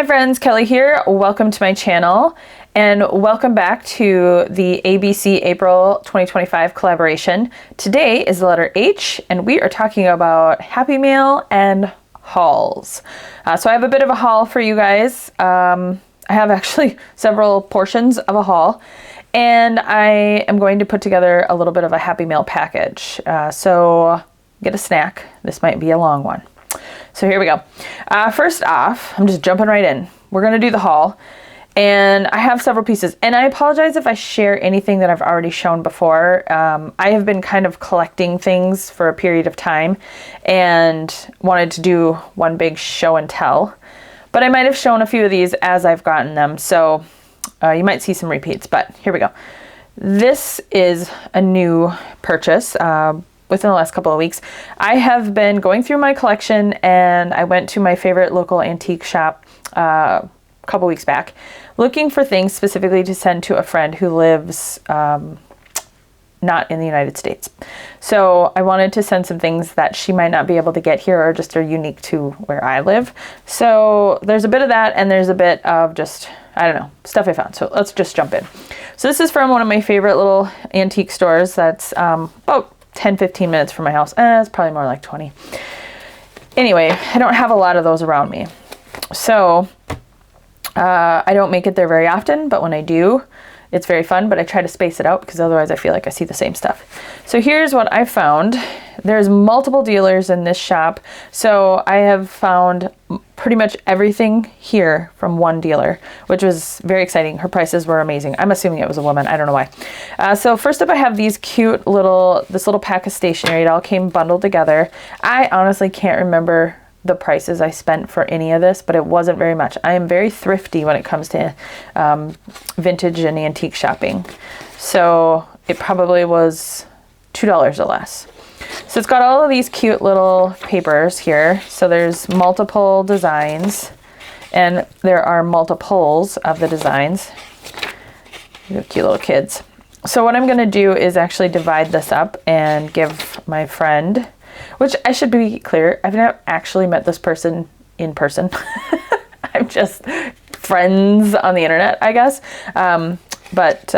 Hi friends, Kelly here. Welcome to my channel and welcome back to the ABC April 2025 collaboration. Today is the letter H and we are talking about Happy Mail and hauls. So I have a bit of a haul for you guys. I have actually several portions of a haul and I am going to put together a little bit of a Happy Mail package. So get a snack. This might be a long one. So here we go. First off, I'm just jumping right in. We're going to do the haul and I have several pieces and I apologize if I share anything that I've already shown before. I have been kind of collecting things for a period of time and wanted to do one big show and tell, but I might have shown a few of these as I've gotten them. So you might see some repeats, but here we go. This is a new purchase. Within the last couple of weeks. I have been going through my collection and I went to my favorite local antique shop a couple weeks back looking for things specifically to send to a friend who lives not in the United States. So I wanted to send some things that she might not be able to get here or just are unique to where I live. So there's a bit of that and there's a bit of just, I don't know, stuff I found. So let's just jump in. So this is from one of my favorite little antique stores that's about 10-15 minutes from my house. It's probably more like 20. Anyway, I don't have a lot of those around me. So I don't make it there very often, but when I do, it's very fun, but I try to space it out because otherwise I feel like I see the same stuff. So here's what I found. There's multiple dealers in this shop. So I have found pretty much everything here from one dealer, which was very exciting. Her prices were amazing. I'm assuming it was a woman. I don't know why. So first up, I have these cute this little pack of stationery. It all came bundled together. I honestly can't remember the prices I spent for any of this, but it wasn't very much. I am very thrifty when it comes to vintage and antique shopping. So it probably was $2 or less. So it's got all of these cute little papers here. So there's multiple designs and there are multiples of the designs. Cute little kids. So what I'm going to do is actually divide this up and give my friend, which I should be clear, I've not actually met this person in person. I'm just friends on the internet, I guess. But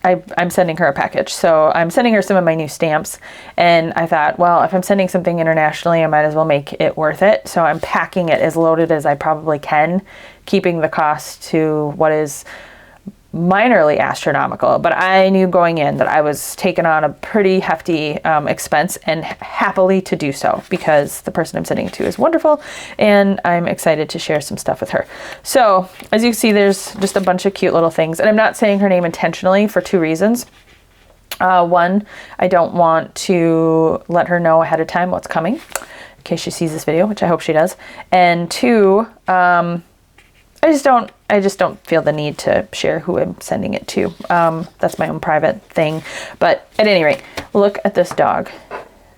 I'm sending her a package. So I'm sending her some of my new stamps. And I thought, well, if I'm sending something internationally, I might as well make it worth it. So I'm packing it as loaded as I probably can, keeping the cost to what is minorly astronomical, but I knew going in that I was taking on a pretty hefty expense and happily to do so because the person I'm sending it to is wonderful and I'm excited to share some stuff with her. So as you can see, there's just a bunch of cute little things and I'm not saying her name intentionally for two reasons. One, I don't want to let her know ahead of time what's coming in case she sees this video, which I hope she does. And two, I just don't feel the need to share who I'm sending it to. That's my own private thing. But at any rate, look at this dog.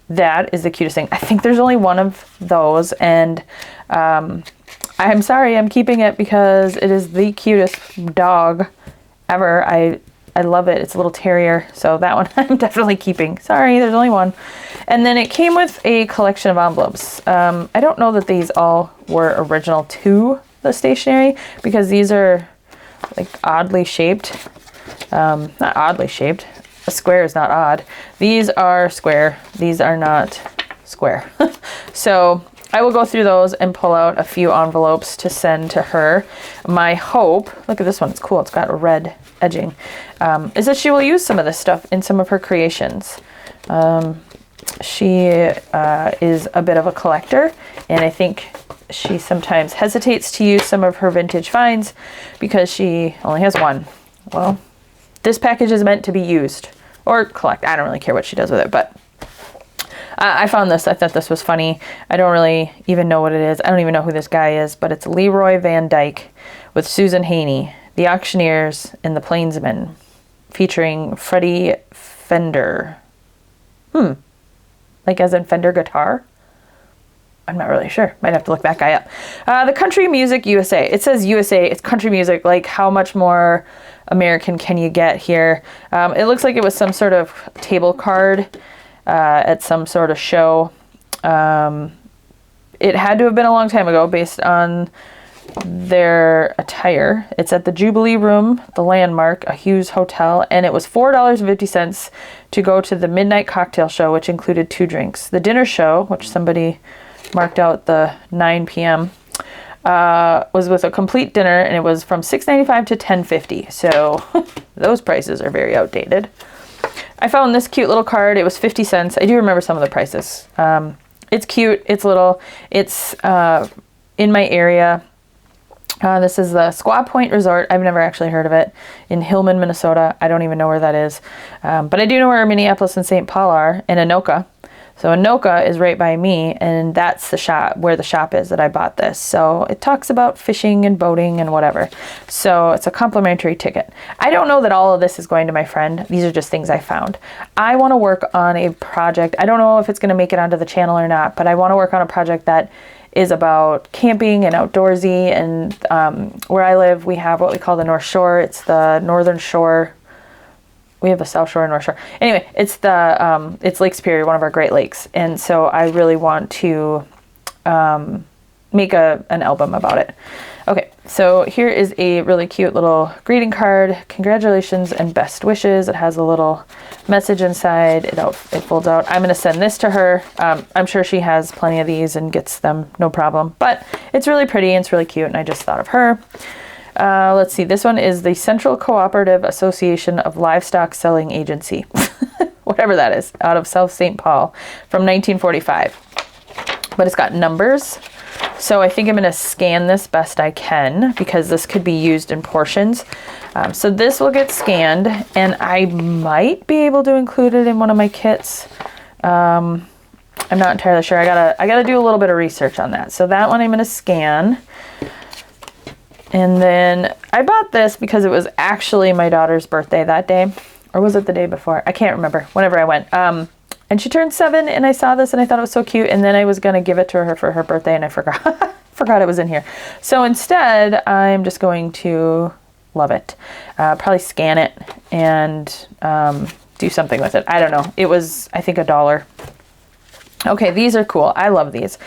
That is the cutest thing. I think there's only one of those and I'm sorry, I'm keeping it because it is the cutest dog ever. I love it. It's a little terrier. So that one I'm definitely keeping. Sorry, there's only one. And then it came with a collection of envelopes. I don't know that these all were original to the stationery because these are like oddly shaped. Not oddly shaped. A square is not odd. These are square. These are not square. So I will go through those and pull out a few envelopes to send to her. My hope, look at this one, it's cool. It's got a red edging, is that she will use some of this stuff in some of her creations. She is a bit of a collector and I think she sometimes hesitates to use some of her vintage finds because she only has one. Well, this package is meant to be used or collect. I don't really care what she does with it, but I found this. I thought this was funny. I don't really even know what it is. I don't even know who this guy is, but it's Leroy Van Dyke with Susan Haney, The Auctioneers and the Plainsmen, featuring Freddie Fender. Like as in Fender guitar? I'm not really sure. Might have to look that guy up. The Country Music USA. It says USA. It's country music. Like how much more American can you get here? It looks like it was some sort of table card at some sort of show. It had to have been a long time ago based on their attire. It's at the Jubilee Room, the Landmark, a Hughes Hotel, and it was $4.50 to go to the midnight cocktail show, which included 2 drinks. The dinner show, which somebody marked out the 9 p.m., was with a complete dinner, and it was from $6.95 to $10.50. So those prices are very outdated. I found this cute little card. It was 50 cents. I do remember some of the prices. It's cute. It's little. It's in my area. This is the Squaw Point Resort. I've never actually heard of it. In Hillman, Minnesota. I don't even know where that is. But I do know where Minneapolis and St. Paul are, in Anoka. So Anoka is right by me, and that's the shop where the shop is that I bought this. So it talks about fishing and boating and whatever. So it's a complimentary ticket. I don't know that all of this is going to my friend. These are just things I found. I want to work on a project. I don't know if it's going to make it onto the channel or not, but I want to work on a project that is about camping and outdoorsy. And where I live, we have what we call the North Shore. It's the Northern Shore. We have the South Shore and North Shore. Anyway, it's it's Lake Superior, one of our Great Lakes. And so I really want to make an album about it. Okay, so here is a really cute little greeting card. Congratulations and best wishes. It has a little message inside. It folds out. I'm going to send this to her. I'm sure she has plenty of these and gets them no problem. But it's really pretty and it's really cute, and I just thought of her. Let's see. This one is the Central Cooperative Association of Livestock Selling Agency. Whatever that is, out of South St. Paul from 1945. But it's got numbers. So I think I'm going to scan this best I can, because this could be used in portions. So this will get scanned, and I might be able to include it in one of my kits. I'm not entirely sure. I gotta do a little bit of research on that. So that one I'm going to scan. And then I bought this because it was actually my daughter's birthday that day. Or was it the day before? I can't remember. Whenever I went. And she turned 7, and I saw this and I thought it was so cute. And then I was going to give it to her for her birthday, and I forgot. Forgot it was in here. So instead, I'm just going to love it. Probably scan it and do something with it. I don't know. It was, I think, $1. Okay, these are cool. I love these.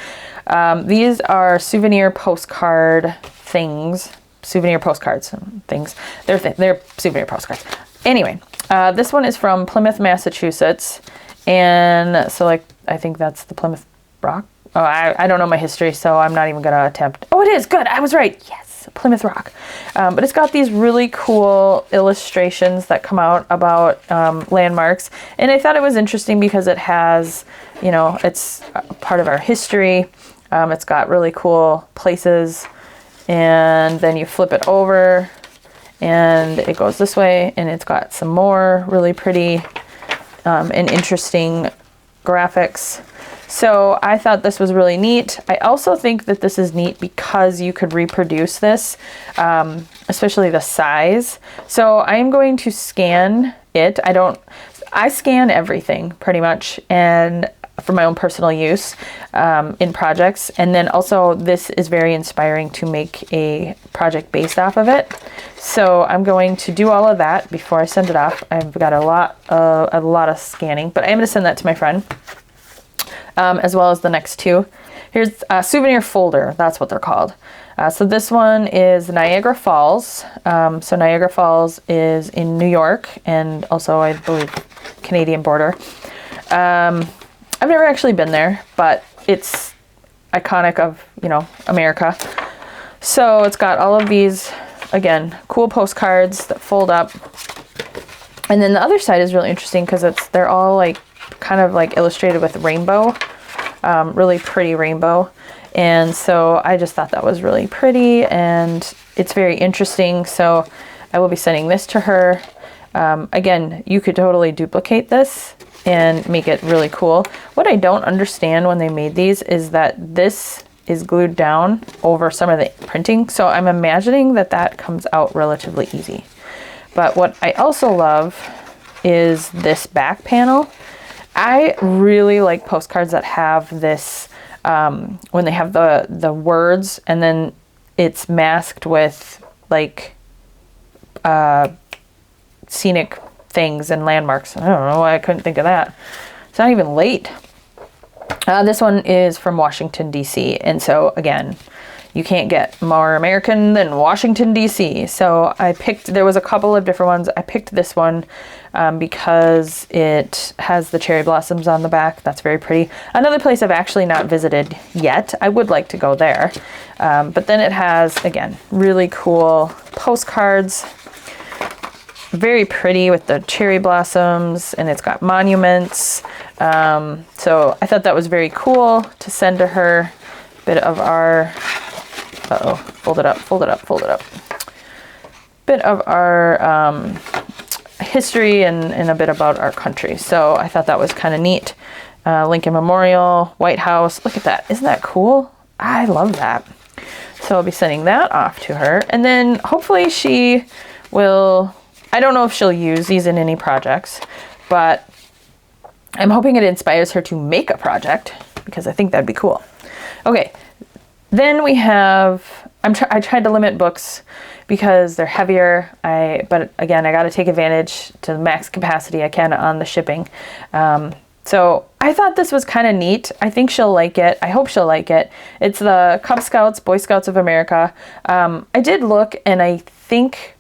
These are souvenir postcard things. Souvenir postcards things. They're souvenir postcards. Anyway, this one is from Plymouth, Massachusetts. And so, like, I think that's the Plymouth Rock. Oh, I don't know my history, so I'm not even going to attempt. Oh, it is. Good. I was right. Yes. Plymouth Rock. But it's got these really cool illustrations that come out about landmarks. And I thought it was interesting because it has, you know, it's part of our history. It's got really cool places. And then you flip it over and it goes this way, and it's got some more really pretty and interesting graphics. So I thought this was really neat. I also think that this is neat because you could reproduce this, especially the size. So I'm going to scan it. I scan everything pretty much, and for my own personal use in projects. And then also this is very inspiring to make a project based off of it. So I'm going to do all of that before I send it off. I've got a lot of scanning, but I'm going to send that to my friend, as well as the next 2. Here's a souvenir folder. That's what they're called. So this one is Niagara Falls. So Niagara Falls is in New York, and also, I believe, Canadian border. I've never actually been there, but it's iconic of, you know, America. So it's got all of these, again, cool postcards that fold up. And then the other side is really interesting because they're all like kind of like illustrated with rainbow, really pretty rainbow. And so I just thought that was really pretty, and it's very interesting. So I will be sending this to her. Again, you could totally duplicate this and make it really cool. What I don't understand when they made these is that this is glued down over some of the printing. So I'm imagining that that comes out relatively easy. But what I also love is this back panel. I really like postcards that have this, when they have the words and then it's masked with like scenic things and landmarks. I don't know why I couldn't think of that. It's not even late. This one is from Washington, D.C. And so again, you can't get more American than Washington, D.C. So there was a couple of different ones. I picked this one because it has the cherry blossoms on the back. That's very pretty. Another place I've actually not visited yet. I would like to go there. But then it has, again, really cool postcards. Very pretty with the cherry blossoms, and it's got monuments. So I thought that was very cool to send to her. Bit of our, fold it up. Bit of our history and a bit about our country. So I thought that was kind of neat. Lincoln Memorial, White House. Look at that. Isn't that cool? I love that. So I'll be sending that off to her. And then hopefully she will, I don't know if she'll use these in any projects, but I'm hoping it inspires her to make a project because I think that'd be cool. Okay, then we have, I tried to limit books because they're heavier. But again, I got to take advantage to the max capacity I can on the shipping. So I thought this was kind of neat. I think she'll like it. I hope she'll like it. It's the Cub Scouts, Boy Scouts of America. I did look, and I think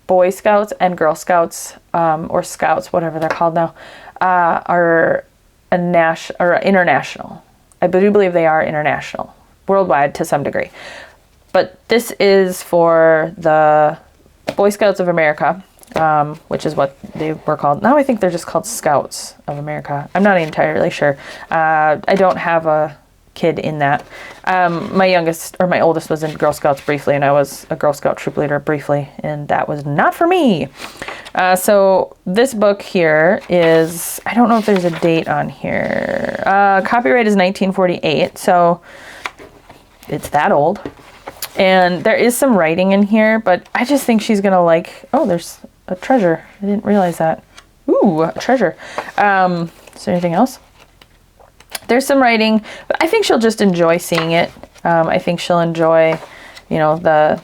Boy Scouts and Girl Scouts, or Scouts, whatever they're called now, are international. I do believe they are international, worldwide to some degree. But this is for the Boy Scouts of America, which is what they were called. Now I think they're just called Scouts of America. I'm not entirely sure. I don't have a kid in that. My oldest was in Girl Scouts briefly, and I was a Girl Scout troop leader briefly, and that was not for me. So this book here is, I don't know if there's a date on here. Copyright is 1948, so it's that old. And there is some writing in here, but I just think she's gonna like, oh, there's a treasure. I didn't realize that. Ooh, a treasure. Is there anything else? There's some writing, but I think she'll just enjoy seeing it. I think she'll enjoy, the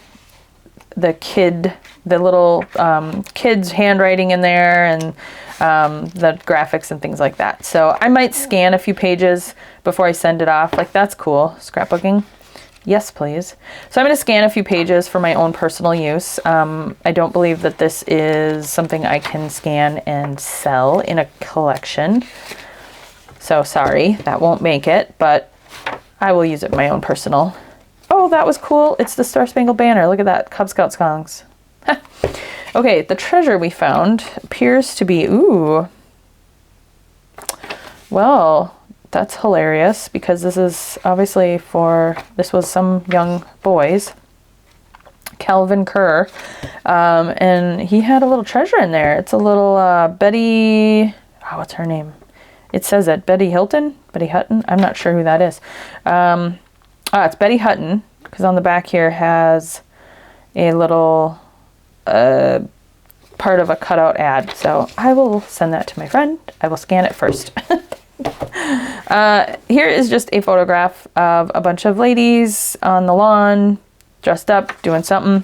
little kids' handwriting in there, and the graphics and things like that. So I might scan a few pages before I send it off. Like, that's cool. Scrapbooking. Yes, please. So I'm going to scan a few pages for my own personal use. I don't believe that this is something I can scan and sell in a collection. So sorry, that won't make it, but I will use it in my own personal. Oh, that was cool. It's the Star Spangled Banner. Look at that. Cub Scout songs. Okay, the treasure we found appears to be, ooh. Well, that's hilarious because this is obviously this was some young boys. Calvin Kerr. And he had a little treasure in there. It's a little Betty, what's her name? It says it, Betty Hutton? I'm not sure who that is. It's Betty Hutton, because on the back here has a little part of a cutout ad. So I will send that to my friend. I will scan it first. Here is just a photograph of a bunch of ladies on the lawn, dressed up, doing something.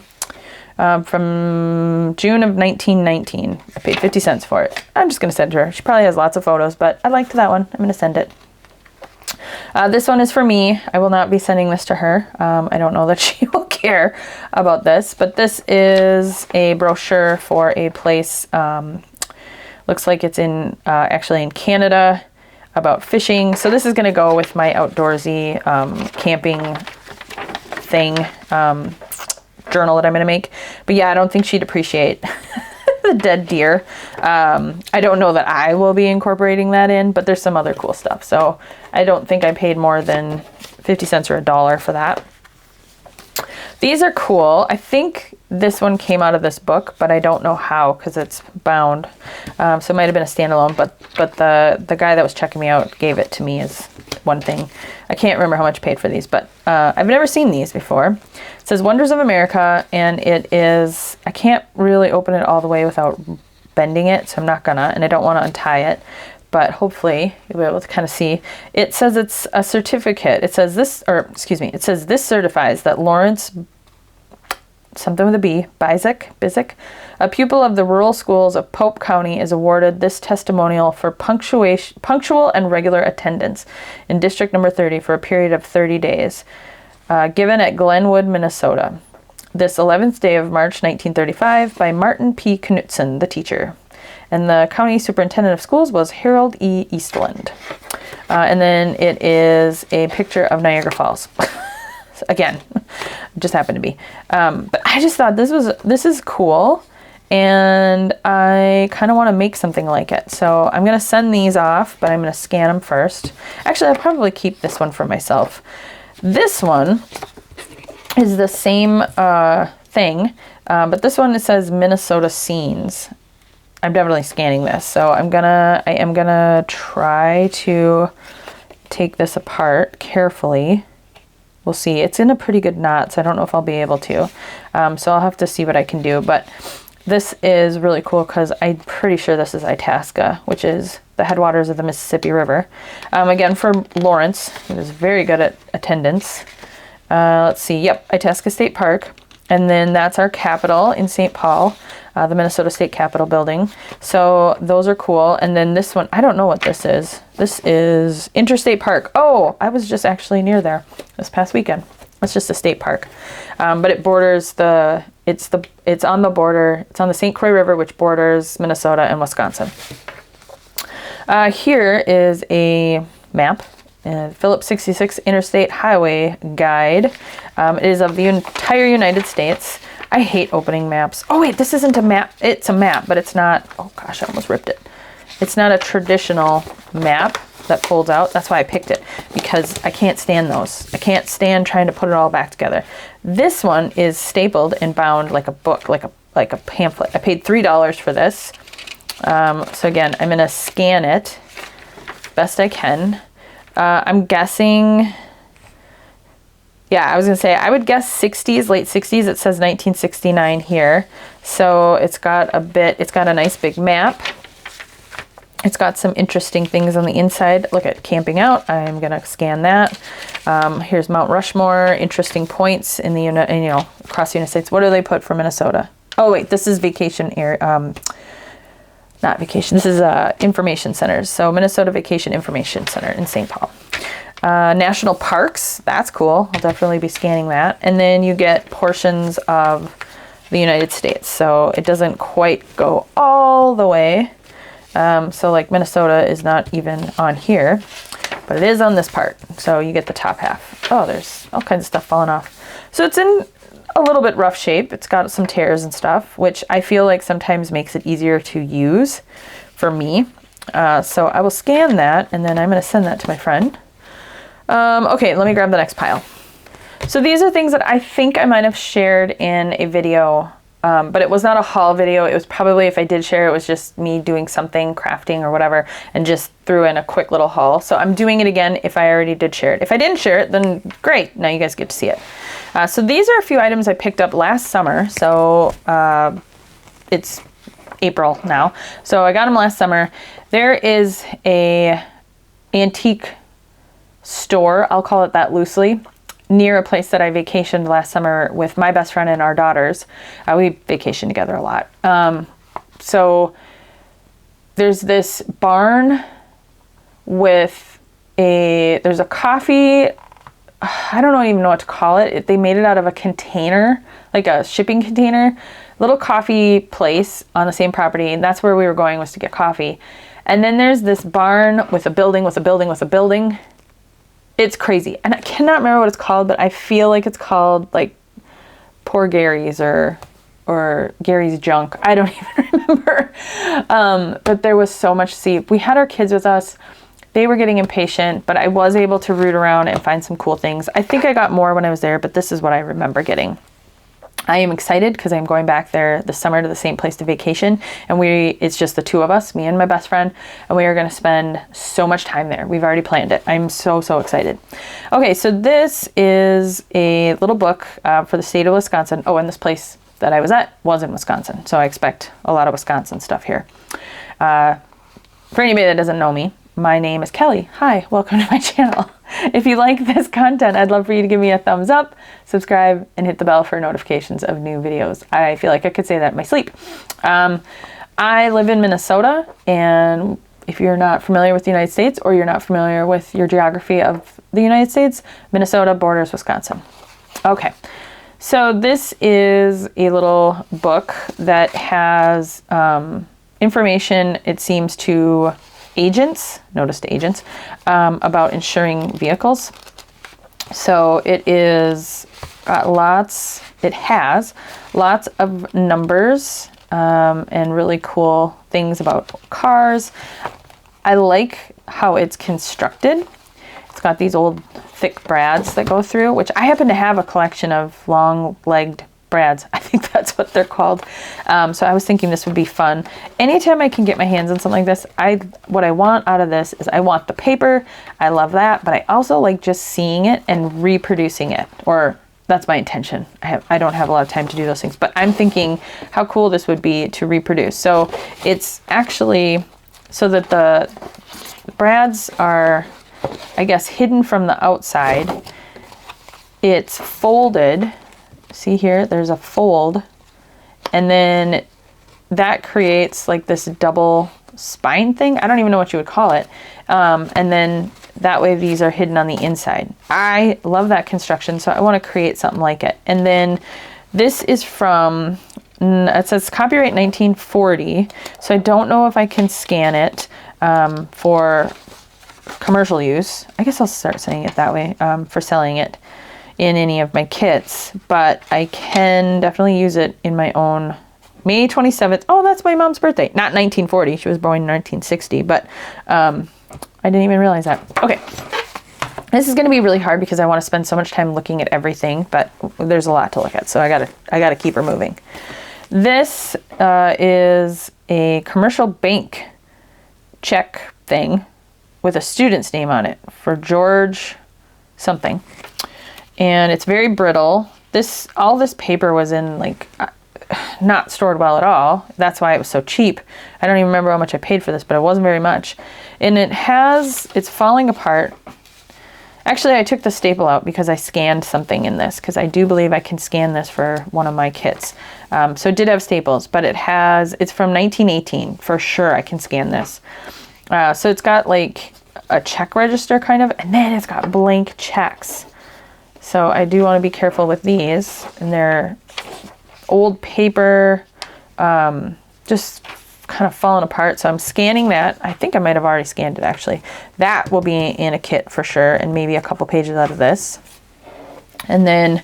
From June of 1919. I paid 50 cents for it. I'm just going to send it to her. She probably has lots of photos, but I liked that one. I'm going to send it. This one is for me. I will not be sending this to her. I don't know that she will care about this, but this is a brochure for a place. Looks like it's actually in Canada, about fishing. So this is going to go with my outdoorsy camping thing. Journal that I'm going to make. But yeah, I don't think she'd appreciate the dead deer. I don't know that I will be incorporating that in, but there's some other cool stuff. So I don't think I paid more than 50 cents or $1 for that. These are cool. I think this one came out of this book, but I don't know how because it's bound. So it might have been a standalone, but the guy that was checking me out gave it to me as one thing. I can't remember how much I paid for these, but I've never seen these before. It says Wonders of America, and it is, I can't really open it all the way without bending it, so I'm not gonna, and I don't want to untie it, but hopefully you'll be able to kind of see. It says it's a certificate. It says this certifies that Lawrence, something with a B, Bizik, a pupil of the rural schools of Pope County, is awarded this testimonial for punctual and regular attendance in District Number 30 for a period of 30 days. given at Glenwood, Minnesota. This 11th day of March 1935 by Martin P. Knutson, the teacher. And the county superintendent of schools was Harold E. Eastland. And then it is a picture of Niagara Falls. Again, just happened to be. But I just thought this is cool. And I kind of want to make something like it. So I'm going to send these off, but I'm going to scan them first. Actually, I'll probably keep this one for myself. This one is the same thing, but this one, it says Minnesota Scenes. I'm definitely scanning this. So I am gonna try to take this apart carefully. We'll see. It's in a pretty good knot, so I don't know if I'll be able to. So I'll have to see what I can do. But this is really cool because I'm pretty sure this is Itasca, which is the headwaters of the Mississippi River. Again, for Lawrence, who is very good at attendance. Let's see. Yep, Itasca State Park. And then that's our Capitol in St. Paul, the Minnesota State Capitol building. So those are cool. And then this one, I don't know what this is. This is Interstate Park. Oh, I was just actually near there this past weekend. It's just a state park. But it borders it's on the border. It's on the St. Croix River, which borders Minnesota and Wisconsin. Here is a map. Phillips 66 Interstate Highway Guide. It is of the entire United States. I hate opening maps. Oh wait, this isn't a map. It's a map, but it's not, oh gosh, I almost ripped it. It's not a traditional map that folds out. That's why I picked it, because I can't stand those. I can't stand trying to put it all back together. This one is stapled and bound like a book, like a pamphlet. I paid $3 for this. So again, I'm gonna scan it best I can. I'm guessing, yeah, I was gonna say, I would guess 60s, late 60s. It says 1969 here. So it's got a nice big map. It's got some interesting things on the inside. Look at camping out. I'm gonna scan that. Here's Mount Rushmore, interesting points in the, across the United States. What do they put for Minnesota? Oh wait, this is vacation area, not vacation, this is information centers. So Minnesota Vacation Information Center in St. Paul. National parks, that's cool. I'll definitely be scanning that. And then you get portions of the United States. So it doesn't quite go all the way. So like Minnesota is not even on here, but it is on this part. So you get the top half. Oh, there's all kinds of stuff falling off. So it's in a little bit rough shape. It's got some tears and stuff, which I feel like sometimes makes it easier to use for me. So I will scan that, and then I'm going to send that to my friend. Okay, let me grab the next pile. So these are things that I think I might have shared in a video, but it was not a haul video. It was probably, if I did share, it was just me doing something, crafting or whatever, and just threw in a quick little haul. So I'm doing it again if I already did share it. If I didn't share it, then great. Now you guys get to see it. So these are a few items I picked up last summer. So it's April now. So I got them last summer. There is a antique store, I'll call it that loosely, near a place that I vacationed last summer with my best friend and our daughters. We vacation together a lot. So there's this barn with there's a coffee, I don't even know what to call it. They made it out of a container, like a shipping container, little coffee place on the same property. And that's where we were going, was to get coffee. And then there's this barn with a building, with a building, with a building. It's crazy. And I cannot remember what it's called, but I feel like it's called like Poor Gary's or Gary's Junk. I don't even remember. But there was so much to see. We had our kids with us. They were getting impatient, but I was able to root around and find some cool things. I think I got more when I was there, but this is what I remember getting. I am excited because I'm going back there this summer to the same place to vacation. And it's just the two of us, me and my best friend, and we are going to spend so much time there. We've already planned it. I'm so excited. Okay, so this is a little book for the state of Wisconsin. Oh, and this place that I was at was in Wisconsin. So I expect a lot of Wisconsin stuff here. For anybody that doesn't know me, my name is Kelly. Hi, welcome to my channel. If you like this content, I'd love for you to give me a thumbs up, subscribe, and hit the bell for notifications of new videos. I feel like I could say that in my sleep. I live in Minnesota, and if you're not familiar with the United States or you're not familiar with your geography of the United States, Minnesota borders Wisconsin. Okay, so this is a little book that has information, it seems, to agents, notice to agents, about insuring vehicles. So it is it has lots of numbers and really cool things about cars. I like how it's constructed. It's got these old thick brads that go through, which I happen to have a collection of long-legged brads. I think that's what they're called. So I was thinking this would be fun. Anytime I can get my hands on something like this, what I want out of this is I want the paper. I love that, but I also like just seeing it and reproducing it, or that's my intention. I don't have a lot of time to do those things, but I'm thinking how cool this would be to reproduce. So it's actually so that the brads are, I guess, hidden from the outside. It's folded. See here, there's a fold, and then that creates like this double spine thing. I don't even know what you would call it. And then that way these are hidden on the inside. I love that construction, so I want to create something like it. And then this is from, it says copyright 1940, so I don't know if I can scan it for commercial use. I guess I'll start saying it that way, for selling it in any of my kits, but I can definitely use it in my own. May 27th. Oh, that's my mom's birthday. Not 1940. She was born in 1960, but I didn't even realize that. Okay. This is going to be really hard because I want to spend so much time looking at everything, but there's a lot to look at, so I gotta keep her moving. This is a commercial bank check thing with a student's name on it for George something. And it's very brittle. All this paper was in like not stored well at all. That's why it was so cheap. I don't even remember how much I paid for this, but it wasn't very much. And it's falling apart. Actually, I took the staple out because I scanned something in this, because I do believe I can scan this for one of my kits. So it did have staples, but it's from 1918. For sure I can scan this. So it's got like a check register kind of, and then it's got blank checks. So I do want to be careful with these, and they're old paper, just kind of falling apart. So I'm scanning that. I think I might have already scanned it actually. That will be in a kit for sure, and maybe a couple pages out of this. And then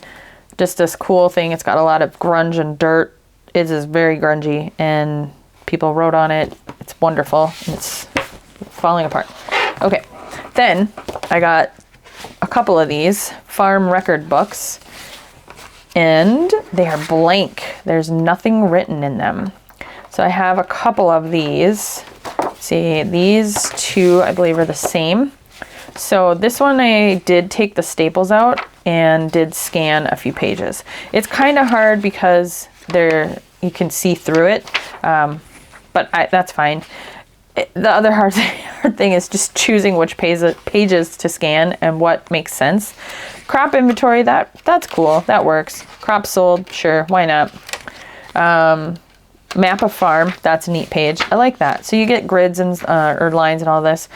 just this cool thing. It's got a lot of grunge and dirt. It is very grungy, and people wrote on it. It's wonderful, and it's falling apart. Okay, then I got a couple of these farm record books, and they are blank. There's nothing written in them. So I have a couple of these. See, these two I believe are the same. So this one I did take the staples out and did scan a few pages. It's kind of hard because you can see through it, but that's fine. The other hard thing is just choosing which pages to scan and what makes sense. Crop inventory, that's cool. That works. Crop sold, sure, why not? Map of farm, that's a neat page. I like that. So you get grids and or lines and all this.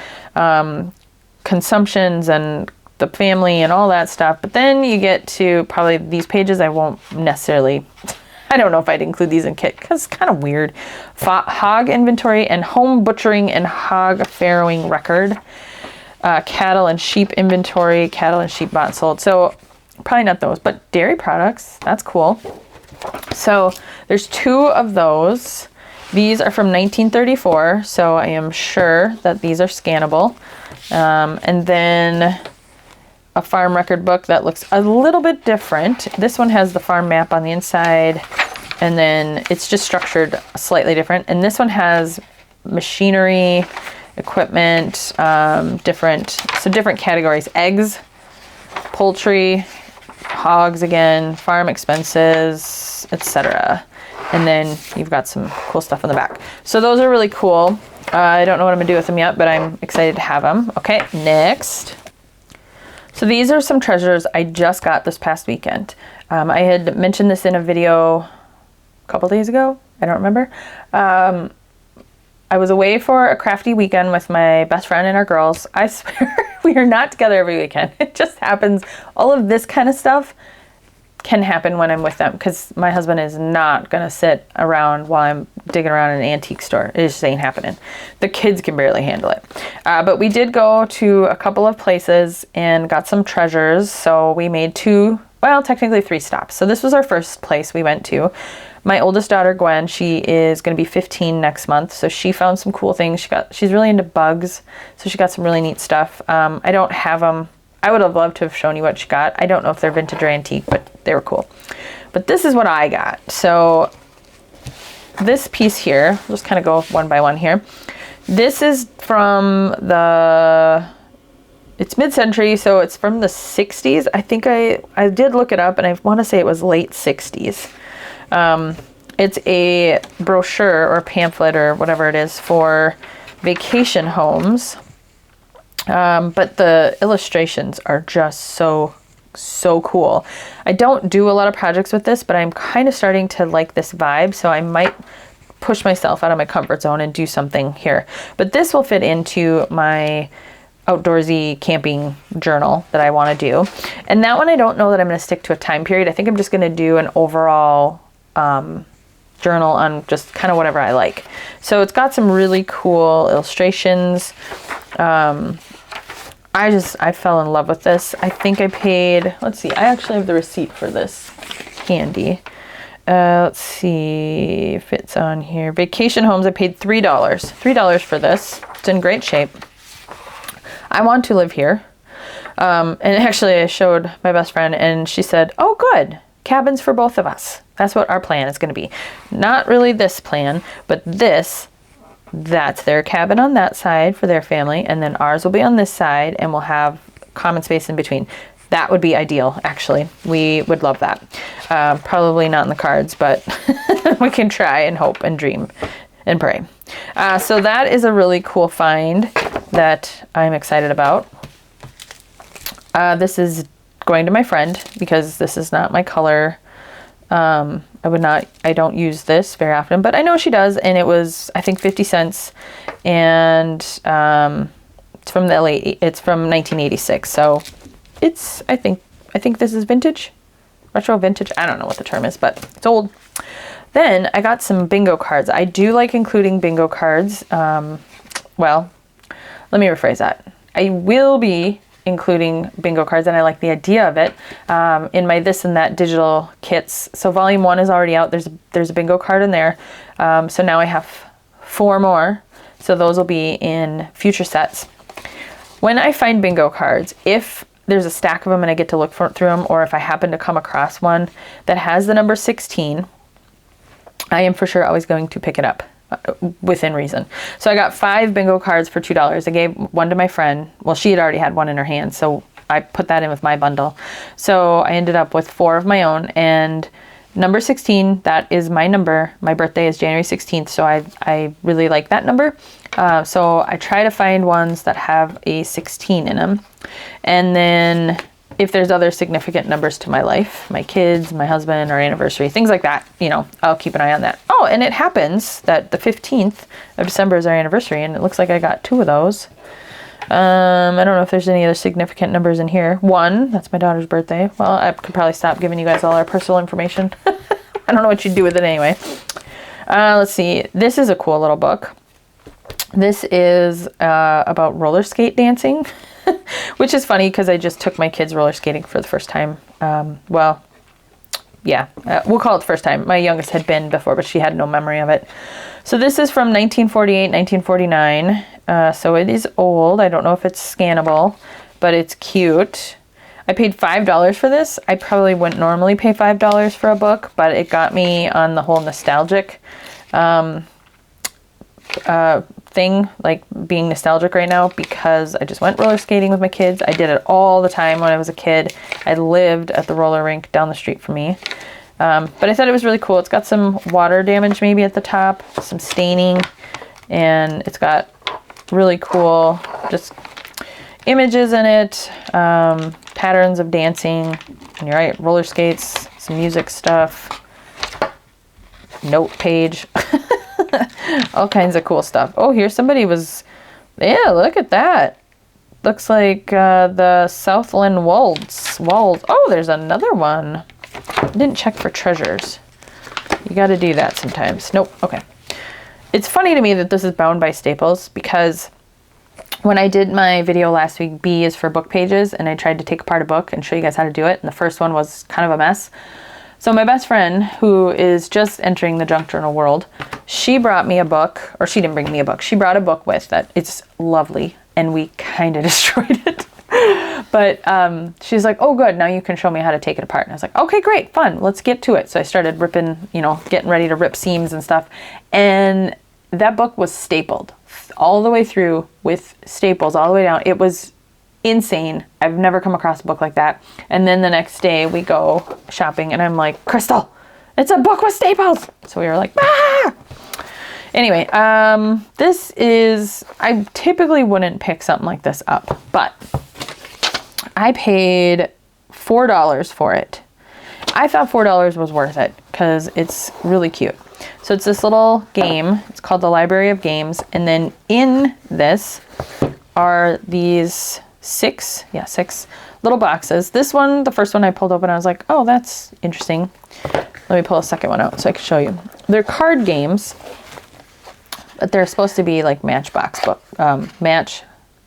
Consumptions and the family and all that stuff. But then you get to probably these pages I won't necessarily... I don't know if I'd include these in kit because it's kind of weird. Hog inventory and home butchering and hog farrowing record. Cattle and sheep inventory, cattle and sheep bought and sold. So probably not those, but dairy products, that's cool. So there's two of those. These are from 1934, so I am sure that these are scannable. And then a farm record book that looks a little bit different. This one has the farm map on the inside, and then it's just structured slightly different. And this one has machinery, equipment, different categories: eggs, poultry, hogs again, farm expenses, etc. And then you've got some cool stuff in the back. So those are really cool. I don't know what I'm gonna do with them yet, but I'm excited to have them. Okay, next. So these are some treasures I just got this past weekend. I had mentioned this in a video a couple days ago. I don't remember. I was away for a crafty weekend with my best friend and our girls. I swear we are not together every weekend. It just happens. All of this kind of stuff can happen when I'm with them because my husband is not going to sit around while I'm digging around in an antique store. It just ain't happening. The kids can barely handle it. But we did go to a couple of places and got some treasures. So we made technically 3 stops. So this was our first place we went to. My oldest daughter, Gwen, she is going to be 15 next month. So she found some cool things. She's really into bugs. So she got some really neat stuff. I don't have them. I would have loved to have shown you what she got. I don't know if they're vintage or antique, but they were cool. But this is what I got. So this piece here, we'll just kind of go one by one here. This is from it's mid-century, so it's from the 60s. I think I did look it up, and I want to say it was late 60s. It's a brochure or pamphlet or whatever it is for vacation homes. But the illustrations are just so cool. I don't do a lot of projects with this, but I'm kind of starting to like this vibe, so I might push myself out of my comfort zone and do something here. But this will fit into my outdoorsy camping journal that I want to do. And that one, I don't know that I'm going to stick to a time period. I think I'm just going to do an overall journal on just kind of whatever I like. So it's got some really cool illustrations. I fell in love with this. I think I paid, let's see, I actually have the receipt for this handy. Let's see if it's on here. Vacation homes, I paid $3. $3 for this. It's in great shape. I want to live here. And actually I showed my best friend and she said, oh good, cabins for both of us. That's what our plan is going to be. Not really this plan, but that's their cabin on that side for their family, and then ours will be on this side, and we'll have common space in between. That would be ideal, actually. We would love that. Probably not in the cards, but we can try and hope and dream and pray. So that is a really cool find that I'm excited about. This is going to my friend because this is not my color. I don't use this very often, but I know she does, and it was, I think, 50 cents, and it's from it's from 1986, so I think this is vintage, retro vintage, I don't know what the term is, but it's old. Then I got some bingo cards. I do like including bingo cards. Well, let me rephrase that. I will be including bingo cards, and I like the idea of it in my This and That digital kits. So volume 1 is already out. There's a bingo card in there. So now I have 4 more. So those will be in future sets. When I find bingo cards, if there's a stack of them and I get to look through them, or if I happen to come across one that has the number 16, I am for sure always going to pick it up. Within reason. So I got 5 bingo cards for $2. I gave one to my friend. Well, she had already had one in her hand, so I put that in with my bundle. So I ended up with 4 of my own, and number 16, that is my number. My birthday is January 16th, so I really like that number. So I try to find ones that have a 16 in them. And then if there's other significant numbers to my life, my kids, my husband, our anniversary, things like that, I'll keep an eye on that. Oh, and it happens that the 15th of December is our anniversary, and it looks like I got 2 of those. I don't know if there's any other significant numbers in here. 1, that's my daughter's birthday. Well, I could probably stop giving you guys all our personal information. I don't know what you'd do with it anyway. Let's see. This is a cool little book. This is about roller skate dancing. Which is funny because I just took my kids roller skating for the first time. We'll call it the first time. My youngest had been before, but she had no memory of it. So this is from 1948, 1949. So it is old. I don't know if it's scannable, but it's cute. I paid $5 for this. I probably wouldn't normally pay $5 for a book, but it got me on the whole nostalgic thing, like being nostalgic right now, because I just went roller skating with my kids. I did it all the time when I was a kid. I lived at the roller rink down the street from me. But I thought it was really cool. It's got some water damage maybe at the top, some staining, and it's got really cool just images in it, patterns of dancing, and you're right, roller skates, some music stuff, note page. All kinds of cool stuff. Oh, here somebody was, yeah, look at that. Looks like the Southland Walls. Oh, there's another one. I didn't check for treasures. You got to do that sometimes. Nope. Okay. It's funny to me that this is bound by staples because when I did my video last week, B is for book pages, and I tried to take apart a book and show you guys how to do it, and the first one was kind of a mess. So my best friend, who is just entering the junk journal world, she brought me a book, or she didn't bring me a book. She brought a book with that. It's lovely, and we kind of destroyed it. But she's like, oh, good, now you can show me how to take it apart. And I was like, okay, great, fun, let's get to it. So I started ripping, getting ready to rip seams and stuff. And that book was stapled all the way through with staples all the way down. It was insane. I've never come across a book like that. And then the next day we go shopping and I'm like, Crystal, it's a book with staples. So we were like, ah! Anyway, this is, I typically wouldn't pick something like this up, but I paid $4 for it. I thought $4 was worth it because it's really cute. So it's this little game. It's called the Library of Games. And then in this are these six little boxes. This one, the first one I pulled open, I was like, oh, that's interesting. Let me pull a second one out so I can show you. They're card games, but they're supposed to be like match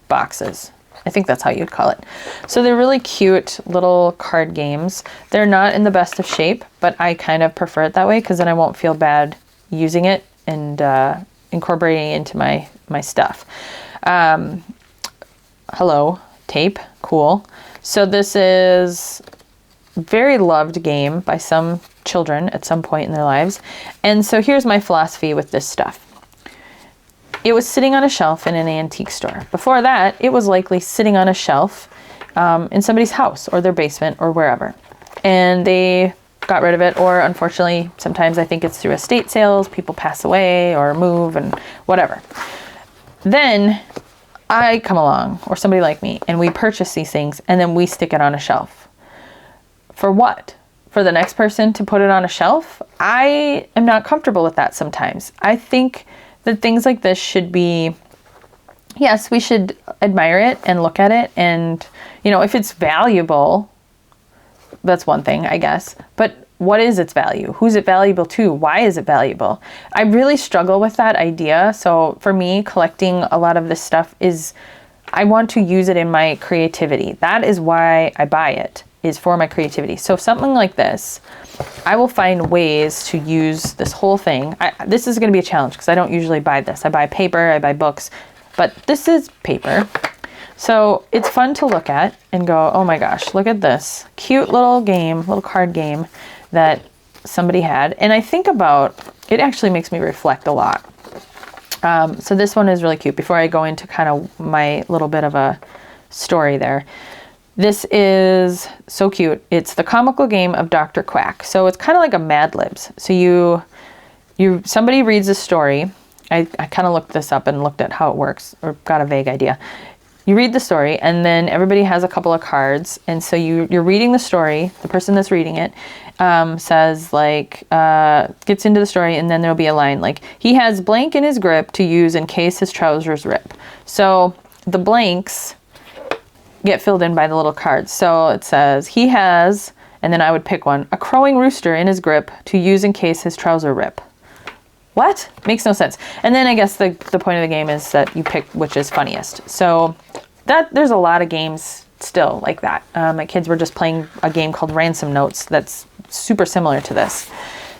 boxes. I think that's how you'd call it. So they're really cute little card games. They're not in the best of shape, but I kind of prefer it that way because then I won't feel bad using it and incorporating it into my stuff. Hello, tape, cool. So this is a very loved game by some children at some point in their lives. And so here's my philosophy with this stuff. It was sitting on a shelf in an antique store. Before that, it was likely sitting on a shelf in somebody's house or their basement or wherever. And they got rid of it, or unfortunately, sometimes I think it's through estate sales, people pass away or move and whatever. Then I come along, or somebody like me, and we purchase these things and then we stick it on a shelf. For what? For the next person to put it on a shelf? I am not comfortable with that sometimes. I think that things like this should be, yes, we should admire it and look at it. And, if it's valuable, that's one thing, I guess. But what is its value? Who's it valuable to? Why is it valuable? I really struggle with that idea. So for me, collecting a lot of this stuff is, I want to use it in my creativity. That is why I buy it, is for my creativity. So something like this, I will find ways to use this whole thing. This is going to be a challenge because I don't usually buy this. I buy paper, I buy books, but this is paper. So it's fun to look at and go, oh my gosh, look at this cute little game, little card game that somebody had. And I think about, it actually makes me reflect a lot. So this one is really cute. Before I go into kind of my little bit of a story there, this is so cute. It's the comical game of Dr. Quack. So it's kind of like a Mad Libs. So somebody reads a story. I kind of looked this up and looked at how it works, or got a vague idea. You read the story and then everybody has a couple of cards. And so you're reading the story. The person that's reading it says gets into the story, and then there'll be a line like, he has blank in his grip to use in case his trousers rip. So the blanks get filled in by the little cards. So it says he has, and then I would pick one, a crowing rooster in his grip to use in case his trouser rip. What? Makes no sense. And then I guess the point of the game is that you pick which is funniest. So there's a lot of games still like that. My kids were just playing a game called Ransom Notes that's super similar to this.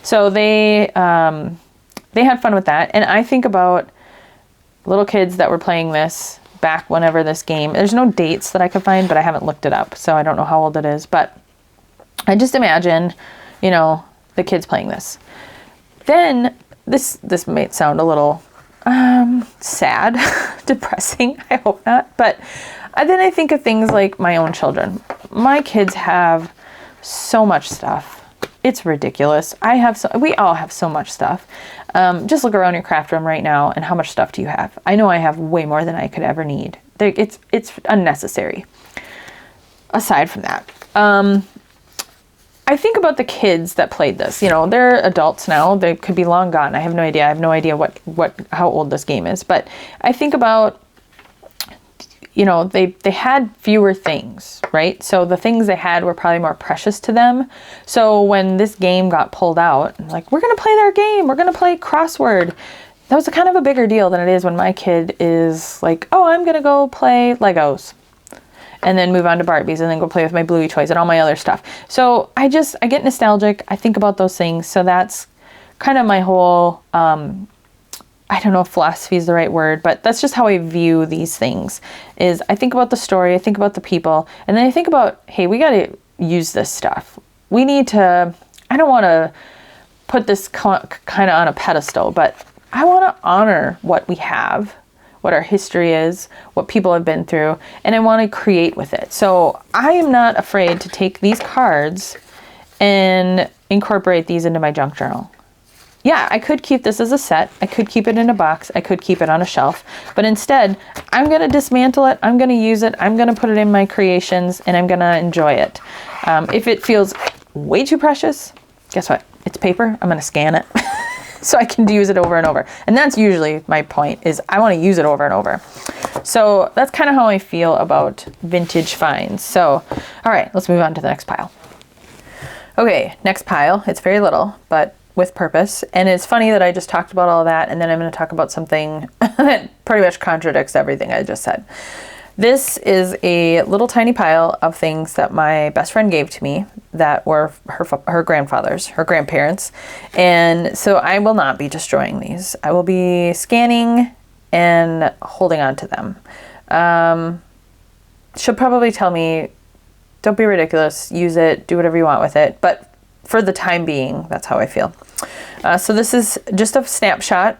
So they had fun with that. And I think about little kids that were playing this back whenever this game, there's no dates that I could find, but I haven't looked it up, so I don't know how old it is, but I just imagine, the kids playing this. Then this may sound a little sad, depressing, I hope not, but then I think of things like my own children. My kids have so much stuff. It's ridiculous. We all have so much stuff. Just look around your craft room right now and how much stuff do you have? I know I have way more than I could ever need. It's unnecessary. Aside from that, I think about the kids that played this. You know, they're adults now. They could be long gone. I have no idea. I have no idea how old this game is. But I think about, you know, they had fewer things, right? So the things they had were probably more precious to them. So when this game got pulled out, like, we're going to play their game. We're going to play crossword. That was a kind of a bigger deal than it is when my kid is like, oh, I'm going to go play Legos. And then move on to Barbies and then go play with my Bluey toys and all my other stuff. So I get nostalgic. I think about those things. So that's kind of my whole, I don't know if philosophy is the right word, but that's just how I view these things. Is I think about the story, I think about the people, and then I think about, hey, we got to use this stuff. We need to, I don't want to put this kind of on a pedestal, but I want to honor what we have, what our history is, what people have been through, and I want to create with it. So I am not afraid to take these cards and incorporate these into my junk journal. Yeah, I could keep this as a set. I could keep it in a box. I could keep it on a shelf. But instead, I'm going to dismantle it. I'm going to use it. I'm going to put it in my creations, and I'm going to enjoy it. If it feels way too precious, guess what? It's paper. I'm going to scan it. So I can use it over and over. And that's usually my point, is I want to use it over and over. So that's kind of how I feel about vintage finds. So, all right, let's move on to the next pile. Okay, next pile. It's very little, but with purpose. And it's funny that I just talked about all that, and then I'm going to talk about something that pretty much contradicts everything I just said. This is a little tiny pile of things that my best friend gave to me that were her grandfather's, her grandparents. And so I will not be destroying these. I will be scanning and holding on to them. She'll probably tell me, don't be ridiculous, use it, do whatever you want with it. But for the time being, that's how I feel. So this is just a snapshot.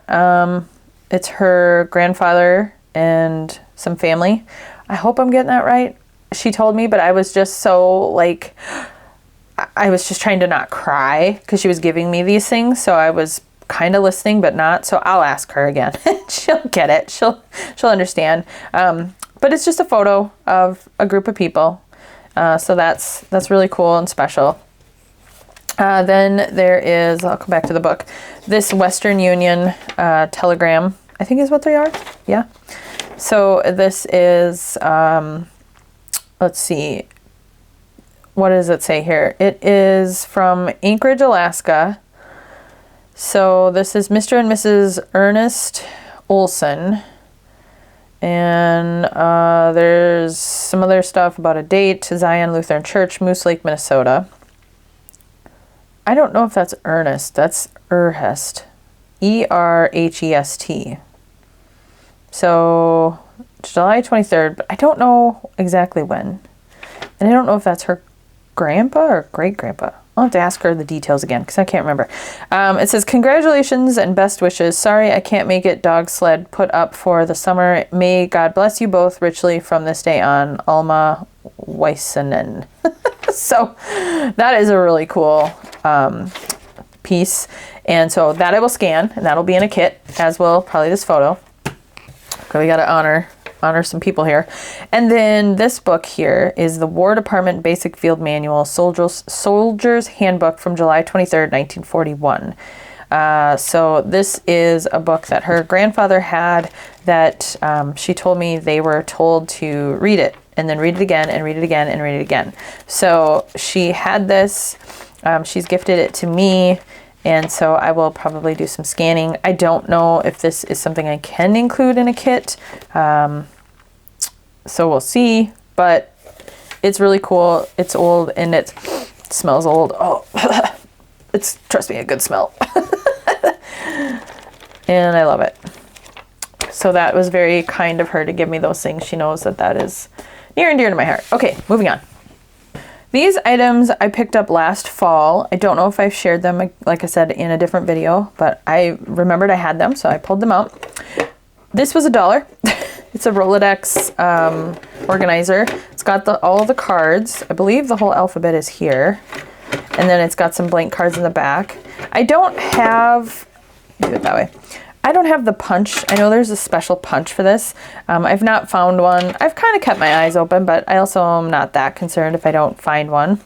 It's her grandfather and some family. I hope I'm getting that right. She told me, but I was just so like, I was just trying to not cry because she was giving me these things. So I was kind of listening, but not. So I'll ask her again. She'll get it. She'll understand. But it's just a photo of a group of people. So that's really cool and special. Then there is, I'll come back to the book, this Western Union telegram, I think is what they are. Yeah. So this is, let's see, what does it say here? It is from Anchorage, Alaska. So this is Mr. and Mrs. Ernest Olson. And there's some other stuff about a date, Zion Lutheran Church, Moose Lake, Minnesota. I don't know if that's Ernest. That's Erhest. E-R-H-E-S-T. So July 23rd, but I don't know exactly when. And I don't know if that's her grandpa or great-grandpa. I'll have to ask her the details again because I can't remember. It says, congratulations and best wishes. Sorry I can't make it dog sled put up for the summer. May God bless you both richly from this day on. Alma Weissenen. So that is a really cool piece. And so that I will scan, and that'll be in a kit, as will probably this photo. Okay, we got to honor some people here. And then this book here is the War Department Basic Field Manual, Soldier's Handbook from July 23rd, 1941. So this is a book that her grandfather had that she told me they were told to read it and then read it again and read it again and read it again. So she had this, she's gifted it to me, and so I will probably do some scanning. I don't know if this is something I can include in a kit, so we'll see, but it's really cool. It's old and it smells old. Oh, it's, trust me, a good smell. And I love it. So that was very kind of her to give me those things. She knows that that is near and dear to my heart. Okay, moving on. These items I picked up last fall. I don't know if I've shared them, like I said, in a different video, but I remembered I had them, so I pulled them out. This was $1. It's a Rolodex organizer. It's got all the cards. I believe the whole alphabet is here. And then it's got some blank cards in the back. I don't have, do it that way. I don't have the punch. I know there's a special punch for this. I've not found one. I've kind of kept my eyes open, but I also am not that concerned if I don't find one.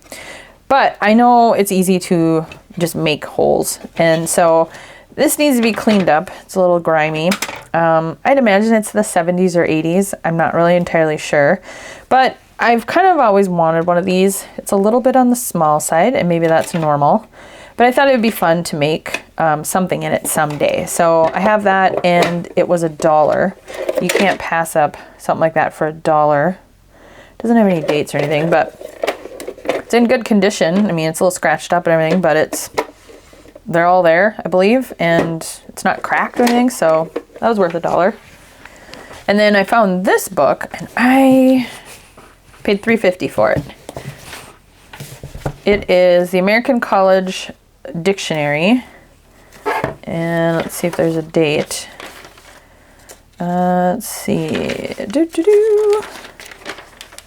But I know it's easy to just make holes. And so this needs to be cleaned up. It's a little grimy. I'd imagine it's the 70s or 80s. I'm not really entirely sure. But I've kind of always wanted one of these. It's a little bit on the small side, and maybe that's normal. But I thought it would be fun to make something in it someday. So I have that, and it was $1. You can't pass up something like that for $1. Doesn't have any dates or anything, but it's in good condition. I mean, it's a little scratched up and everything, but they're all there, I believe, and it's not cracked or anything, so that was worth $1. And then I found this book, and I paid $3.50 for it. It is the American College Dictionary, and let's see if there's a date. Let's see. A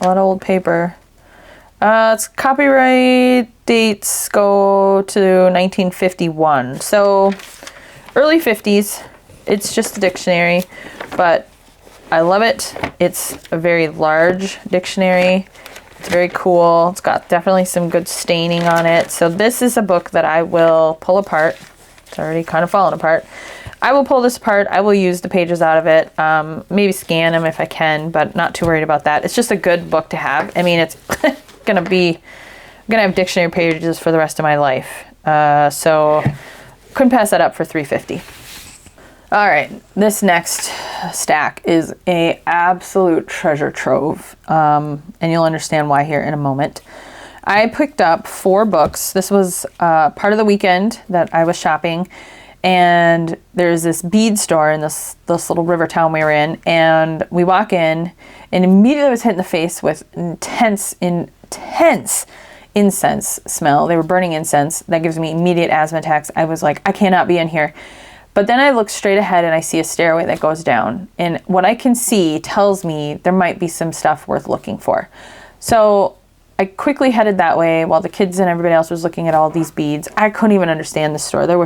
lot of old paper. It's copyright dates go to 1951. So early 50s. It's just a dictionary, but I love it. It's a very large dictionary. It's very cool. It's got definitely some good staining on it. So this is a book that I will pull apart. It's already kind of fallen apart. I will pull this apart. I will use the pages out of it. Maybe scan them if I can, but not too worried about that. It's just a good book to have. I mean, it's I'm gonna have dictionary pages for the rest of my life. So couldn't pass that up for $3.50. All right, this next stack is a absolute treasure trove, and you'll understand why here in a moment. I picked up 4 books. This was part of the weekend that I was shopping, and there's this bead store in this little river town we were in, and we walk in, and immediately I was hit in the face with intense incense smell. They were burning incense. That gives me immediate asthma attacks. I was like, I cannot be in here. But then I look straight ahead and I see a stairway that goes down. And what I can see tells me there might be some stuff worth looking for. So I quickly headed that way while the kids and everybody else was looking at all these beads. I couldn't even understand the store. It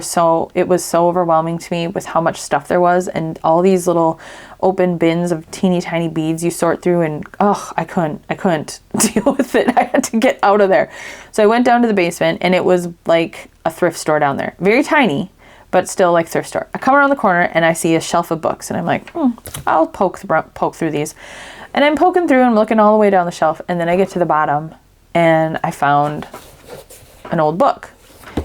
was so overwhelming to me with how much stuff there was and all these little open bins of teeny tiny beads you sort through, and I couldn't deal with it. I had to get out of there. So I went down to the basement, and it was like a thrift store down there. Very tiny, but still like thrift store. I come around the corner and I see a shelf of books, and I'm like, I'll poke through these. And I'm poking through and I'm looking all the way down the shelf, and then I get to the bottom and I found an old book.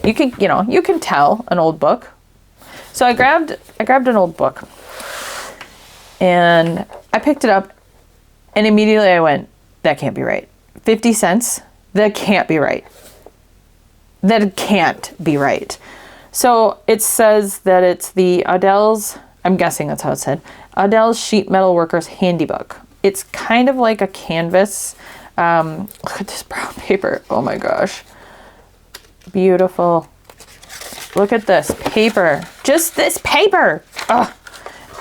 You can tell an old book. So I grabbed an old book and I picked it up, and immediately I went, that can't be right. 50 cents? That can't be right. That can't be right. So it says that it's the Odell's, I'm guessing that's how it said, Odell's Sheet Metal Workers Handybook. It's kind of like a canvas. Look at this brown paper. Oh my gosh. Beautiful. Look at this paper. Just this paper. Ugh.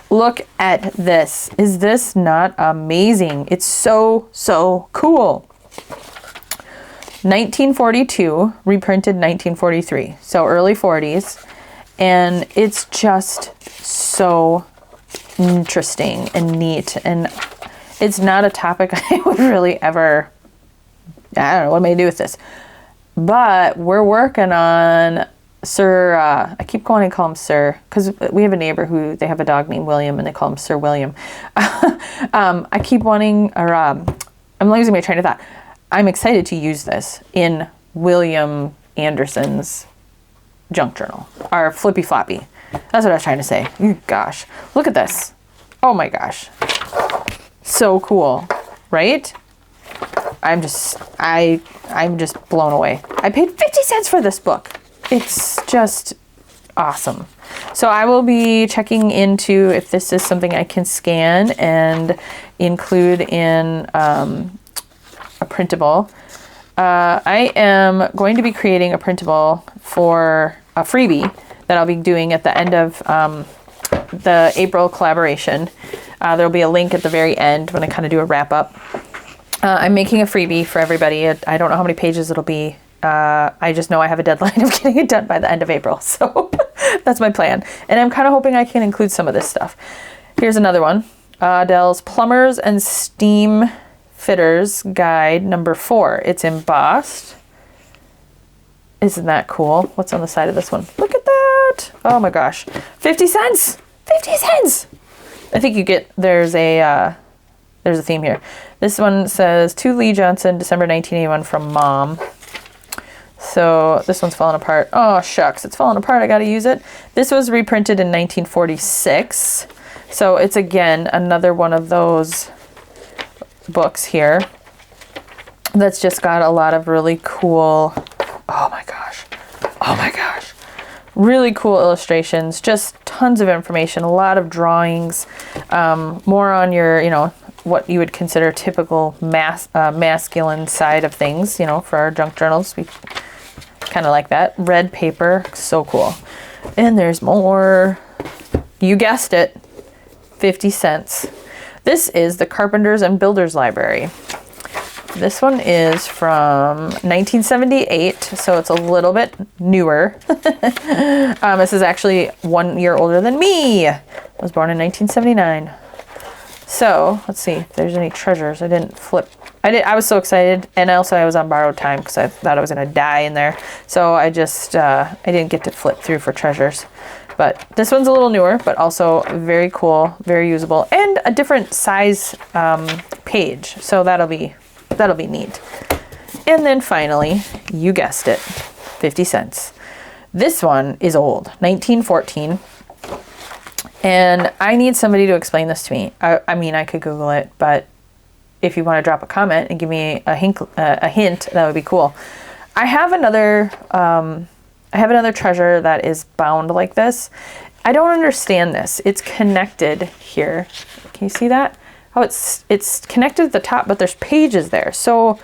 Look at this. Is this not amazing? It's so, so cool. 1942, reprinted 1943. So early 40s. And it's just so interesting and neat. And it's not a topic I would really ever, I don't know, what am I going to do with this? But we're working on Sir, I keep going and call him Sir, because we have a neighbor who, they have a dog named William, and they call him Sir William. I keep wanting, I'm losing my train of thought. I'm excited to use this in William Anderson's junk journal, our Flippy Floppy. That's what I was trying to say. Gosh, look at this. Oh my gosh. So cool, right? I'm just blown away. I paid 50 cents for this book. It's just awesome. So I will be checking into if this is something I can scan and include in a printable. I am going to be creating a printable for a freebie that I'll be doing at the end of the April collaboration. There'll be a link at the very end when I kind of do a wrap up. I'm making a freebie for everybody. I don't know how many pages it'll be. I just know I have a deadline of getting it done by the end of April. So that's my plan. And I'm kind of hoping I can include some of this stuff. Here's another one. Dell's Plumbers and Steam Fitters Guide number 4. It's embossed. Isn't that cool? What's on the side of this one? Look at that. Oh my gosh. 50 cents. 50 cents. I think you get, there's a theme here. This one says, to Lee Johnson, December 1981 from Mom. So this one's falling apart. Oh, shucks. It's falling apart. I got to use it. This was reprinted in 1946. So it's, again, another one of those books here that's just got a lot of really cool, oh my gosh, really cool illustrations, just tons of information, a lot of drawings, more on your, you know, what you would consider typical masculine side of things, you know, for our junk journals. We kind of like that. Red paper, so cool. And there's more. You guessed it, 50 cents. This is the Carpenters and Builders Library. This one is from 1978, so it's a little bit newer. This is actually 1 year older than me. I was born in 1979. So let's see if there's any treasures. I didn't flip. I was so excited, and also I was on borrowed time because I thought I was gonna die in there. So I just I didn't get to flip through for treasures. But this one's a little newer, but also very cool, very usable, and a different size page. So that'll be neat. And then finally, you guessed it, 50 cents. This one is old, 1914. And I need somebody to explain this to me. I mean, I could Google it, but if you want to drop a comment and give me a hint, that would be cool. I have another treasure that is bound like this. I don't understand this. It's connected here. Can you see that? Oh, it's connected at the top, but there's pages there. So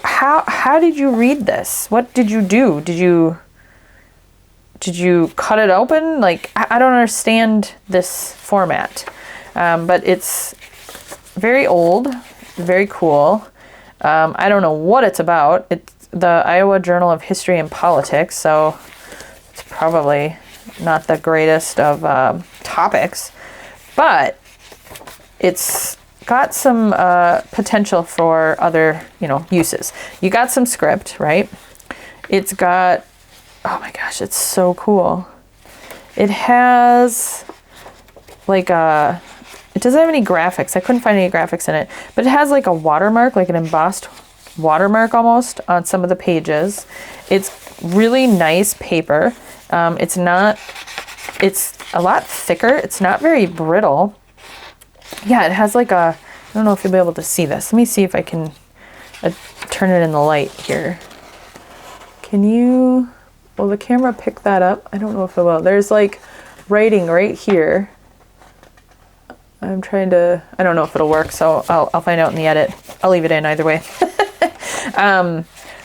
how did you read this? What did you do? Did you cut it open? Like, I don't understand this format. But it's very old, very cool. I don't know what it's about. It's the Iowa Journal of History and Politics, so it's probably not the greatest of topics, but it's got some potential for other, you know, uses. You got some script, right? It's got, oh my gosh, it's so cool. It has like it doesn't have any graphics. I couldn't find any graphics in it, but it has like a watermark, like an embossed watermark almost on some of the pages. It's really nice paper. It's a lot thicker. It's not very brittle. Yeah, it has like I don't know if you'll be able to see this. Let me see if I can turn it in the light here. Will the camera pick that up? I don't know if it will. There's like writing right here. I don't know if it'll work, so I'll find out in the edit. I'll leave it in either way.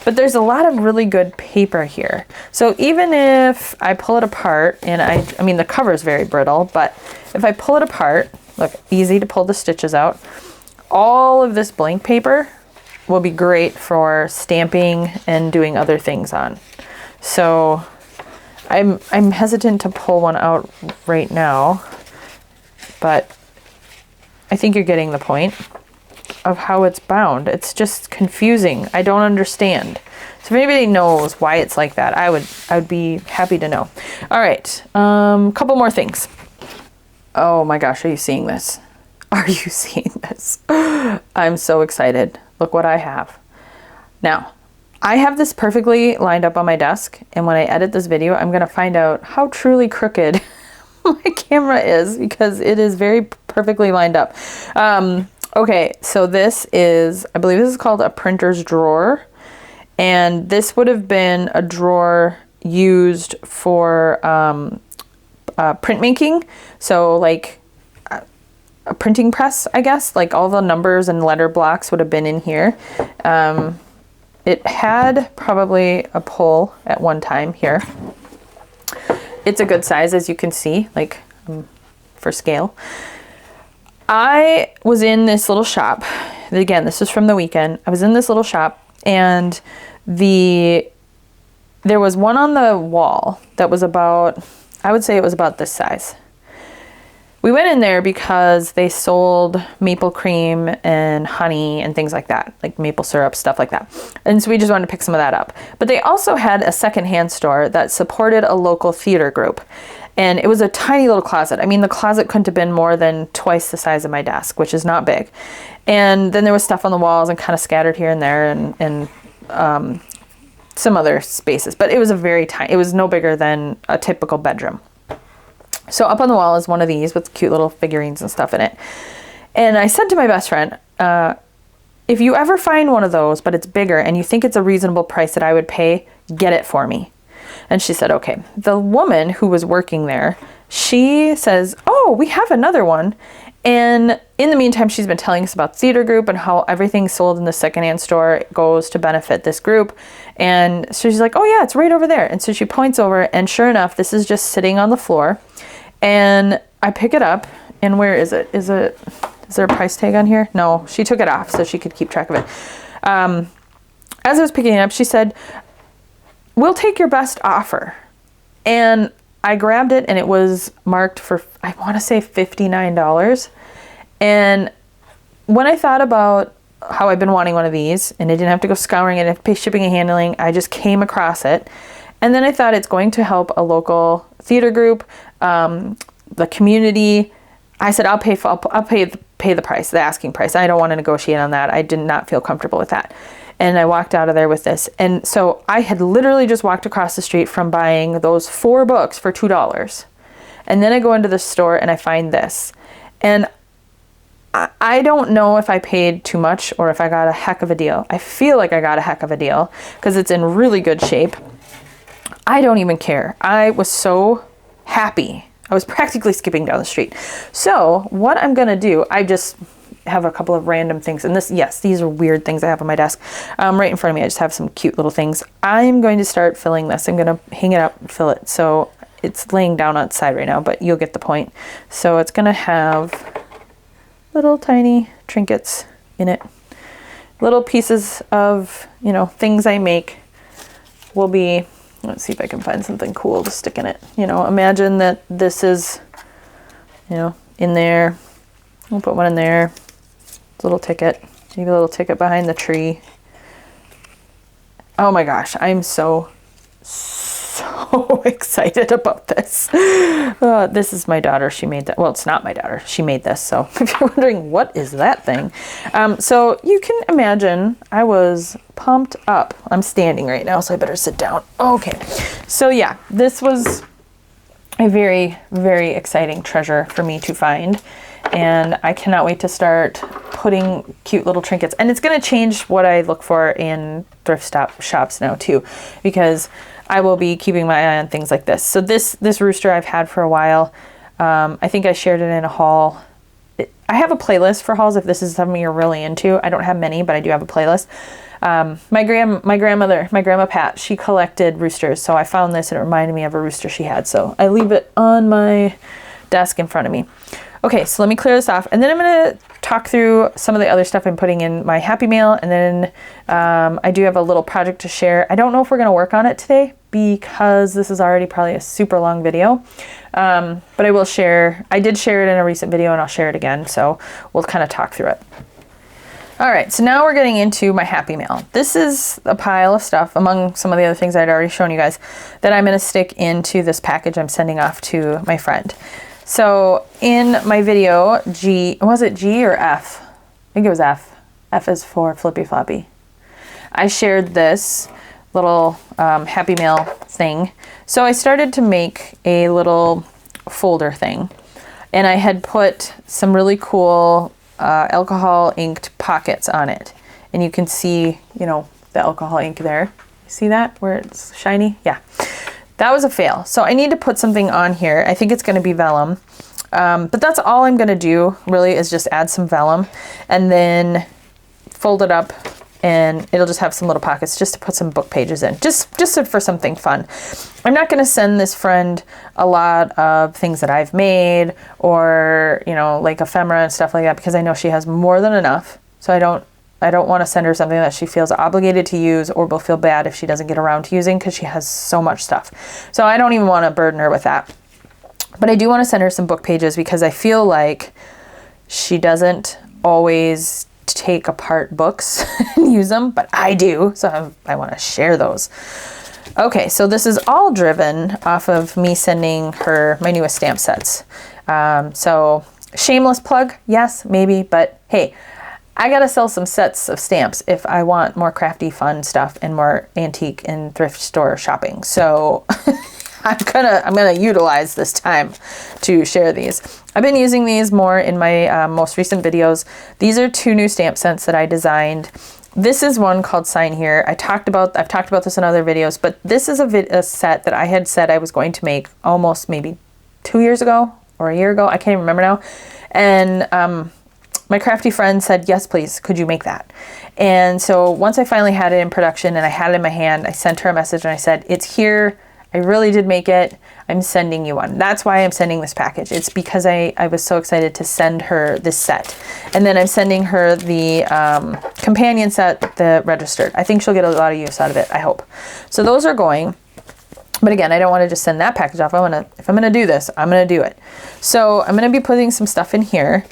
But there's a lot of really good paper here. So even if I pull it apart, and I mean the cover is very brittle, but if I pull it apart, look, easy to pull the stitches out. All of this blank paper will be great for stamping and doing other things on. So I'm hesitant to pull one out right now, but I think you're getting the point of how it's bound. It's just confusing. I don't understand. So if anybody knows why it's like that, I would be happy to know. All right, couple more things. Oh my gosh, are you seeing this? Are you seeing this? I'm so excited. Look what I have. Now, I have this perfectly lined up on my desk, and when I edit this video, I'm gonna find out how truly crooked my camera is, because it is very perfectly lined up. Okay, so this is, I believe this is called a printer's drawer, and this would have been a drawer used for printmaking. So like a printing press, I guess, like all the numbers and letter blocks would have been in here. It had probably a pull at one time here. It's a good size, as you can see, like for scale. I was in this little shop. Again, this is from the weekend. I was in this little shop, and there was one on the wall that was about, I would say it was about this size. We went in there because they sold maple cream and honey and things like that, like maple syrup, stuff like that. And so we just wanted to pick some of that up. But they also had a secondhand store that supported a local theater group. And it was a tiny little closet. I mean, the closet couldn't have been more than twice the size of my desk, which is not big. And then there was stuff on the walls and kind of scattered here and there, and some other spaces. But it was a very tiny, it was no bigger than a typical bedroom. So up on the wall is one of these with cute little figurines and stuff in it. And I said to my best friend, if you ever find one of those, but it's bigger and you think it's a reasonable price that I would pay, get it for me. And she said, okay. The woman who was working there, she says, oh, we have another one. And in the meantime, she's been telling us about theater group and how everything sold in the secondhand store goes to benefit this group. And so she's like, oh yeah, it's right over there. And so she points over, and sure enough, this is just sitting on the floor. And I pick it up, and where is it? Is there a price tag on here? No, she took it off so she could keep track of it. As I was picking it up, she said, we'll take your best offer. And I grabbed it, and it was marked for, I want to say $59. And when I thought about how I've been wanting one of these, and I didn't have to go scouring it, I didn't have to pay shipping and handling, I just came across it. And then I thought it's going to help a local theater group, the community. I said, I'll pay the price, the asking price. I don't want to negotiate on that. I did not feel comfortable with that. And I walked out of there with this. And so I had literally just walked across the street from buying those 4 books for $2. And then I go into the store and I find this. And I don't know if I paid too much or if I got a heck of a deal. I feel like I got a heck of a deal because it's in really good shape. I don't even care. I was so happy. I was practically skipping down the street. So what I'm going to do, I just have a couple of random things. And these are weird things I have on my desk. Right in front of me, I just have some cute little things. I'm going to start filling this. I'm going to hang it up and fill it. So it's laying down outside right now, but you'll get the point. So it's going to have little tiny trinkets in it. Little pieces of, things I make will be, let's see if I can find something cool to stick in it. Imagine that this is, in there. We'll put one in there. Little ticket. Maybe a little ticket behind the tree. Oh my gosh, I'm so excited about this. This is my daughter. She made that. Well, it's not my daughter. She made this. So if you're wondering, what is that thing? So you can imagine I was pumped up. I'm standing right now, so I better sit down. Okay. So yeah, this was a very, very exciting treasure for me to find. And I cannot wait to start putting cute little trinkets. And it's going to change what I look for in thrift shops now too, because I will be keeping my eye on things like this. So this rooster I've had for a while. I think I shared it in a haul. I have a playlist for hauls if this is something you're really into. I don't have many, but I do have a playlist. My grandma Pat, she collected roosters. So I found this and it reminded me of a rooster she had. So I leave it on my desk in front of me. Okay, so let me clear this off, and then I'm going to talk through some of the other stuff I'm putting in my Happy Mail, and then I do have a little project to share. I don't know if we're going to work on it today because this is already probably a super long video, but I will share. I did share it in a recent video, and I'll share it again, so we'll kind of talk through it. All right, so now we're getting into my Happy Mail. This is a pile of stuff, among some of the other things I'd already shown you guys, that I'm going to stick into this package I'm sending off to my friend. So in my video, was it G or F? I think it was F. F is for Flippy Floppy. I shared this little Happy Mail thing. So I started to make a little folder thing. And I had put some really cool alcohol inked pockets on it. And you can see, the alcohol ink there. See that where it's shiny? Yeah. That was a fail. So I need to put something on here. I think it's going to be vellum. But that's all I'm going to do really is just add some vellum and then fold it up, and it'll just have some little pockets just to put some book pages in, just for something fun. I'm not going to send this friend a lot of things that I've made or, like ephemera and stuff like that, because I know she has more than enough. So I don't want to send her something that she feels obligated to use or will feel bad if she doesn't get around to using, because she has so much stuff. So I don't even want to burden her with that. But I do want to send her some book pages because I feel like she doesn't always take apart books and use them, but I do. So I want to share those. Okay, so this is all driven off of me sending her my newest stamp sets. So shameless plug, yes, maybe, but hey, I gotta sell some sets of stamps if I want more crafty fun stuff and more antique and thrift store shopping. So I'm gonna utilize this time to share these. I've been using these more in my most recent videos. These are 2 new stamp sets that I designed. This is one called Sign Here. I've talked about this in other videos, but this is a set that I had said I was going to make almost maybe 2 years ago or a year ago. I can't even remember now. And my crafty friend said, yes, please, could you make that? And so once I finally had it in production and I had it in my hand, I sent her a message and I said, it's here. I really did make it. I'm sending you one. That's why I'm sending this package. It's because I was so excited to send her this set. And then I'm sending her the companion set, the registered. I think she'll get a lot of use out of it, I hope. So those are going. But again, I don't want to just send that package off. If I'm gonna do this, I'm gonna do it. So I'm gonna be putting some stuff in here,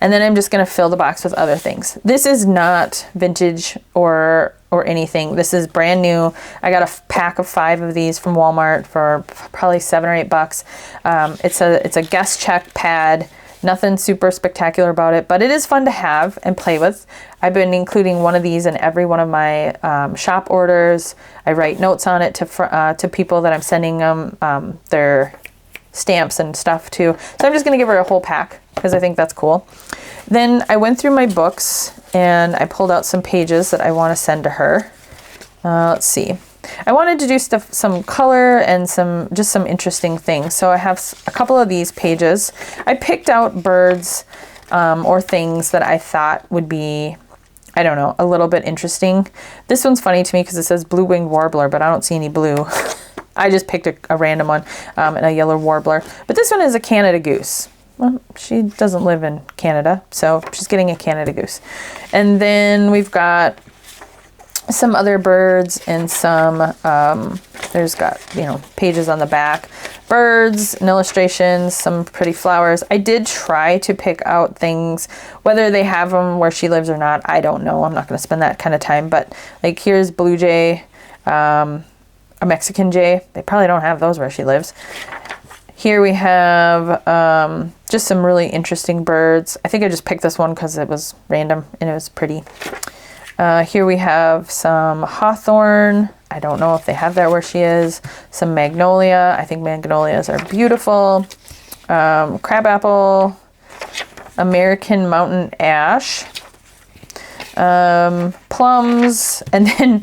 and then I'm just gonna fill the box with other things. This is not vintage or anything. This is brand new. I got a pack of 5 of these from Walmart for probably $7 or $8. It's a guest check pad. Nothing super spectacular about it, but it is fun to have and play with. I've been including one of these in every one of my shop orders. I write notes on it to people that I'm sending them their stamps and stuff to. So I'm just gonna give her a whole pack because I think that's cool. Then I went through my books and I pulled out some pages that I want to send to her. Let's see. I wanted to do some color and just some interesting things. So I have a couple of these pages. I picked out birds or things that I thought would be, I don't know, a little bit interesting. This one's funny to me because it says blue-winged warbler, but I don't see any blue. I just picked a random one and a yellow warbler. But this one is a Canada goose. Well, she doesn't live in Canada, so she's getting a Canada goose. And then we've got some other birds and some, there's got, pages on the back. Birds and illustrations, some pretty flowers. I did try to pick out things, whether they have them where she lives or not, I don't know. I'm not going to spend that kind of time, but like here's blue jay, a Mexican jay. They probably don't have those where she lives. Here we have just some really interesting birds. I think I just picked this one because it was random and it was pretty. Here we have some hawthorn. I don't know if they have that where she is. Some magnolia. I think magnolias are beautiful. Crabapple. American mountain ash. Plums. And then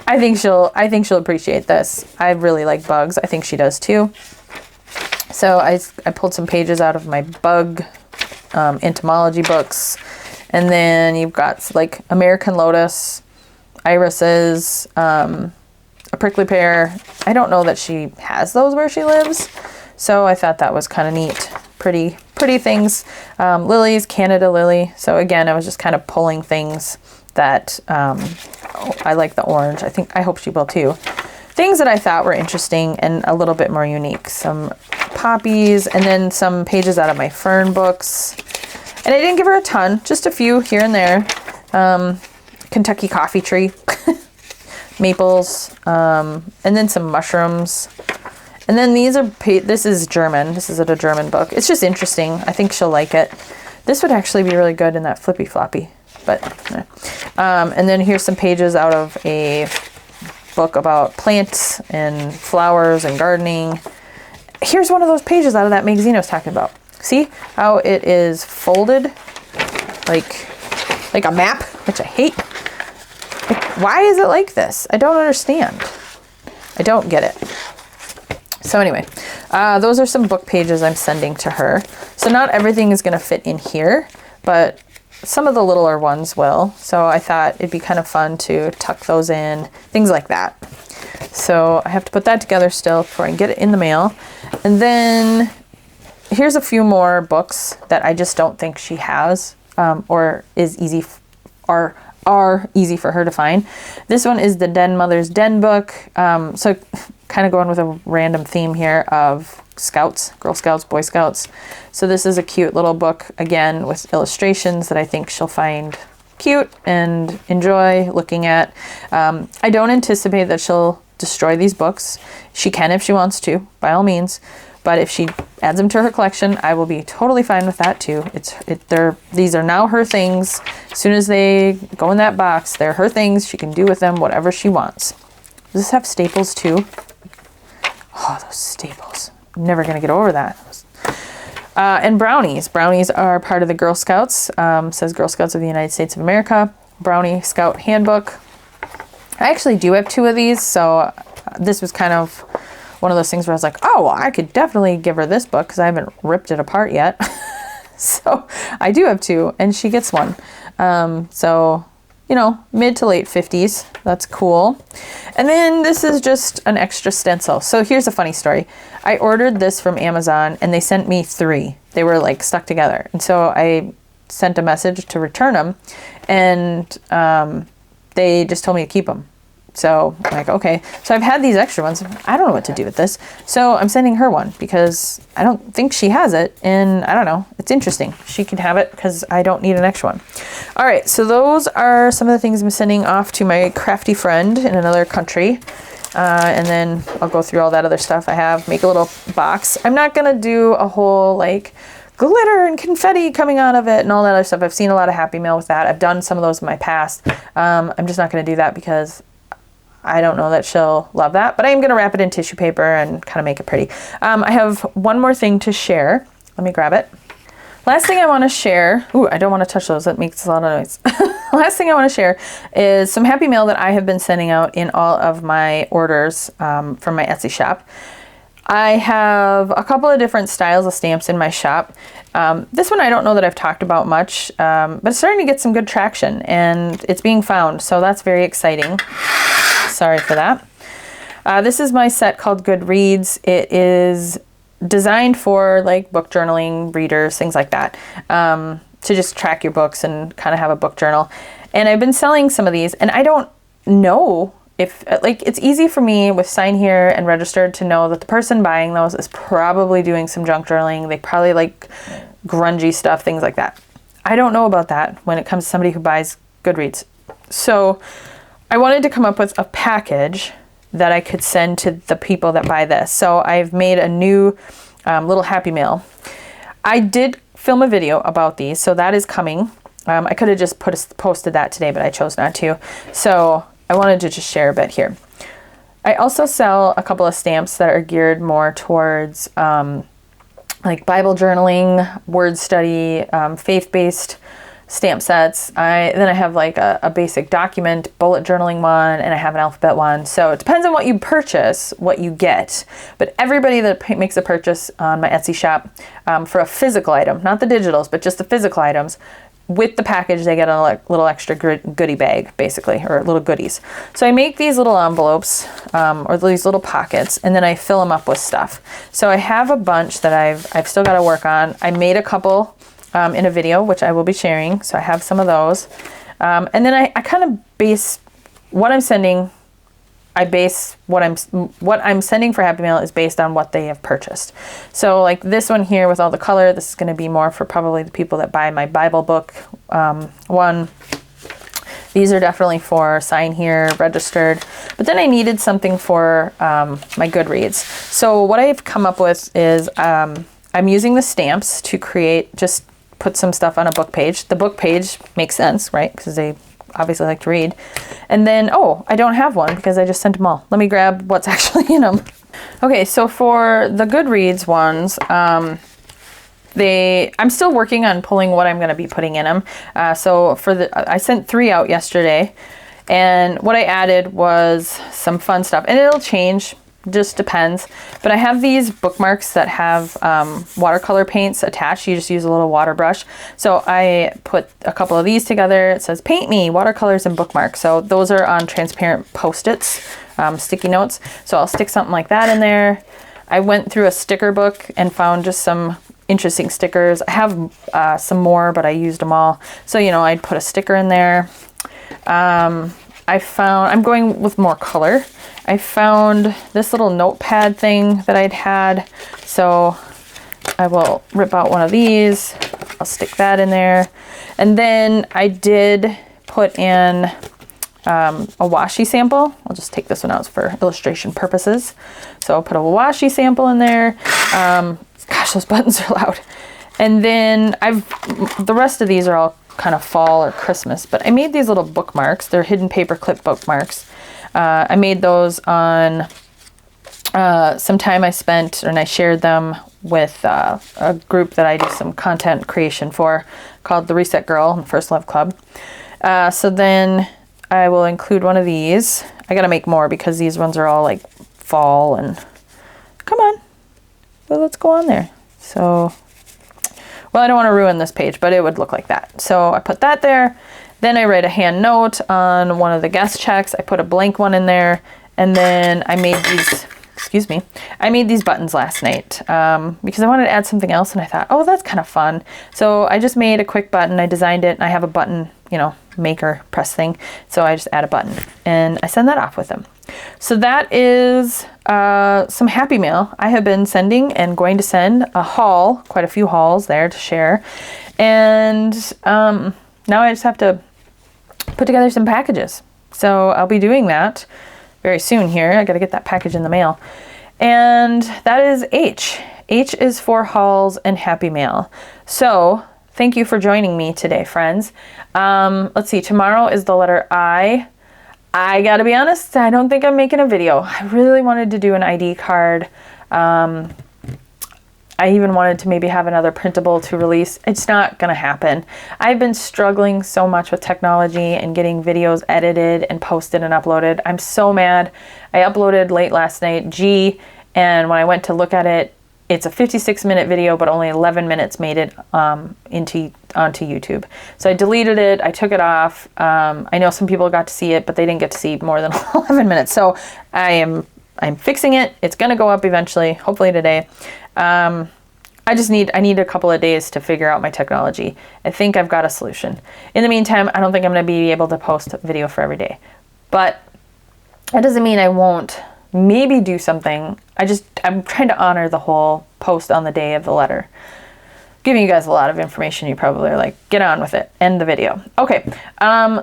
I think she'll appreciate this. I really like bugs. I think she does too. So I pulled some pages out of my bug entomology books. And then you've got like American lotus, irises, a prickly pear. I don't know that she has those where she lives. So I thought that was kind of neat. Pretty things. Lilies, Canada lily. So again, I was just kind of pulling things that I like the orange. I hope she will too. Things that I thought were interesting and a little bit more unique. Some poppies and then some pages out of my fern books. And I didn't give her a ton, just a few here and there. Kentucky coffee tree, maples, and then some mushrooms. And then this is German. This is a German book. It's just interesting. I think she'll like it. This would actually be really good in that flippy floppy. But, and then here's some pages out of a book about plants and flowers and gardening. Here's one of those pages out of that magazine I was talking about. See how it is folded like a map, which I hate. Like, why is it like this? I don't understand. I don't get it. So anyway, those are some book pages I'm sending to her. So not everything is going to fit in here, but some of the littler ones will. So I thought it'd be kind of fun to tuck those in, things like that. So I have to put that together still before I can get it in the mail. And then here's a few more books that I just don't think she has or is easy or are easy for her to find. This one is the Den Mother's Den book. So kind of going with a random theme here of Scouts, Girl Scouts, Boy Scouts. So this is a cute little book, again, with illustrations that I think she'll find cute and enjoy looking at. I don't anticipate that she'll destroy these books. She can if she wants to, by all means. But if she adds them to her collection, I will be totally fine with that too. These are now her things. As soon as they go in that box, they're her things. She can do with them whatever she wants. Does this have staples too? Oh, those staples. I'm never going to get over that. And brownies. Brownies are part of the Girl Scouts. Says Girl Scouts of the United States of America. Brownie Scout Handbook. I actually do have 2 of these, so this was kind of one of those things where I was like, oh, well, I could definitely give her this book because I haven't ripped it apart yet. So I do have 2, and she gets one. So, you know, mid to late 50s. That's cool. And then this is just an extra stencil. So here's a funny story. I ordered this from Amazon, and they sent me 3. They were like stuck together. And so I sent a message to return them, and they just told me to keep them. So I'm like, okay. So I've had these extra ones. I don't know what to do with this. So I'm sending her one because I don't think she has it. And I don't know. It's interesting. She can have it because I don't need an extra one. All right. So those are some of the things I'm sending off to my crafty friend in another country. And then I'll go through all that other stuff I have, make a little box. I'm not going to do a whole like glitter and confetti coming out of it and all that other stuff. I've seen a lot of Happy Mail with that. I've done some of those in my past. I'm just not going to do that because I don't know that she'll love that, but I am going to wrap it in tissue paper and kind of make it pretty. I have one more thing to share. Let me grab it. Last thing I want to share, ooh, I don't want to touch those. That makes a lot of noise. Last thing I want to share is some Happy Mail that I have been sending out in all of my orders from my Etsy shop. I have a couple of different styles of stamps in my shop. This one I don't know that I've talked about much, but it's starting to get some good traction and it's being found, so that's very exciting. Sorry for that. This is my set called Goodreads. It is designed for like book journaling, readers, things like that, to just track your books and kind of have a book journal. And I've been selling some of these, and I don't know if, like, it's easy for me with Sign Here and Registered to know that the person buying those is probably doing some junk journaling. They probably like grungy stuff, things like that. I don't know about that when it comes to somebody who buys Goodreads. So I wanted to come up with a package that I could send to the people that buy this. So I've made a new little Happy Mail. I did film a video about these, so that is coming. I could have just posted that today, but I chose not to. So I wanted to just share a bit here. I also sell a couple of stamps that are geared more towards like Bible journaling, word study, faith-based stamp sets. Then I have like a basic document bullet journaling one, and I have an alphabet one. So it depends on what you purchase, what you get. But everybody that makes a purchase on my Etsy shop for a physical item, not the digitals, but just the physical items, with the package, they get a little extra goodie bag, basically, or little goodies. So I make these little envelopes or these little pockets, and then I fill them up with stuff. So I have a bunch that I've still got to work on. I made a couple in a video, which I will be sharing. So I have some of those. And then I kind of base what I'm sending. I base what I'm sending for Happy Mail is based on what they have purchased. So like this one here with all the color, this is going to be more for probably the people that buy my Bible book one. These are definitely for Sign Here, Registered. But then I needed something for my Goodreads. So what I've come up with is I'm using the stamps to just put some stuff on a book page. The book page makes sense, right? Because they obviously like to read. And then, oh, I don't have one because I just sent them all. Let me grab what's actually in them. Okay, so for the Goodreads ones, I'm still working on pulling what I'm going to be putting in them. So I sent 3 out yesterday, and what I added was some fun stuff, and it'll change. Just depends. But I have these bookmarks that have watercolor paints attached. You just use a little water brush. So I put a couple of these together. It says paint me, watercolors and bookmarks. So those are on transparent Post-its, sticky notes. So I'll stick something like that in there. I went through a sticker book and found just some interesting stickers. I have some more, but I used them all. So, I'd put a sticker in there. I'm going with more color. I found this little notepad thing that I'd had. So I will rip out one of these. I'll stick that in there. And then I did put in a washi sample. I'll just take this one out for illustration purposes. So I'll put a washi sample in there. Gosh, those buttons are loud. And then the rest of these are all kind of fall or Christmas, but I made these little bookmarks. They're hidden paper clip bookmarks. I made those on some time I spent, and I shared them with a group that I do some content creation for called the Reset Girl and First Love Club. So then I will include one of these. I gotta make more because these ones are all like fall and come on. Well, let's go on there. So, well, I don't want to ruin this page, but it would look like that. So I put that there. Then I write a hand note on one of the guest checks. I put a blank one in there. And then I made these, I made these buttons last night because I wanted to add something else. And I thought, oh, that's kind of fun. So I just made a quick button. I designed it and I have a button, maker press thing. So I just add a button and I send that off with them. So that is some happy mail I have been sending and going to send a haul, quite a few hauls there to share. And now I just have to put together some packages. So I'll be doing that very soon here. I got to get that package in the mail. And that is H. H is for hauls and happy mail. So thank you for joining me today, friends. Let's see, tomorrow is the letter I. I gotta be honest, I don't think I'm making a video. I really wanted to do an ID card. I even wanted to maybe have another printable to release. It's not gonna happen. I've been struggling so much with technology and getting videos edited and posted and uploaded. I'm so mad. I uploaded late last night, and when I went to look at it, it's a 56-minute video, but only 11 minutes made it onto YouTube. So I deleted it. I took it off. I know some people got to see it, but they didn't get to see more than 11 minutes. So I'm fixing it. It's going to go up eventually, hopefully today. I need a couple of days to figure out my technology. I think I've got a solution. In the meantime, I don't think I'm going to be able to post a video for every day, but that doesn't mean I won't maybe do something. I'm trying to honor the whole post on the day of the letter. Giving you guys a lot of information. You probably are like, get on with it. End the video. Okay.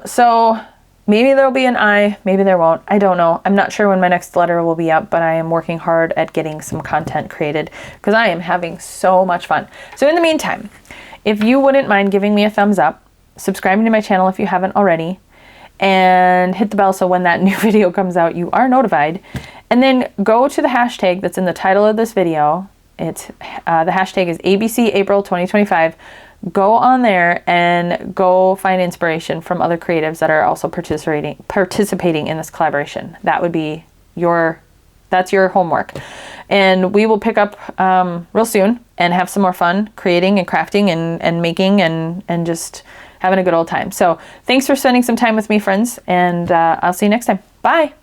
So maybe there'll be an I, maybe there won't. I don't know. I'm not sure when my next letter will be up, but I am working hard at getting some content created because I am having so much fun. So in the meantime, if you wouldn't mind giving me a thumbs up, subscribing to my channel if you haven't already, and hit the bell so when that new video comes out, you are notified. And then go to the hashtag that's in the title of this video. It's the hashtag is ABC April 2025. Go on there and go find inspiration from other creatives that are also participating in this collaboration. That would be that's your homework. And we will pick up real soon and have some more fun creating and crafting and making and just having a good old time. So thanks for spending some time with me, friends, and I'll see you next time. Bye.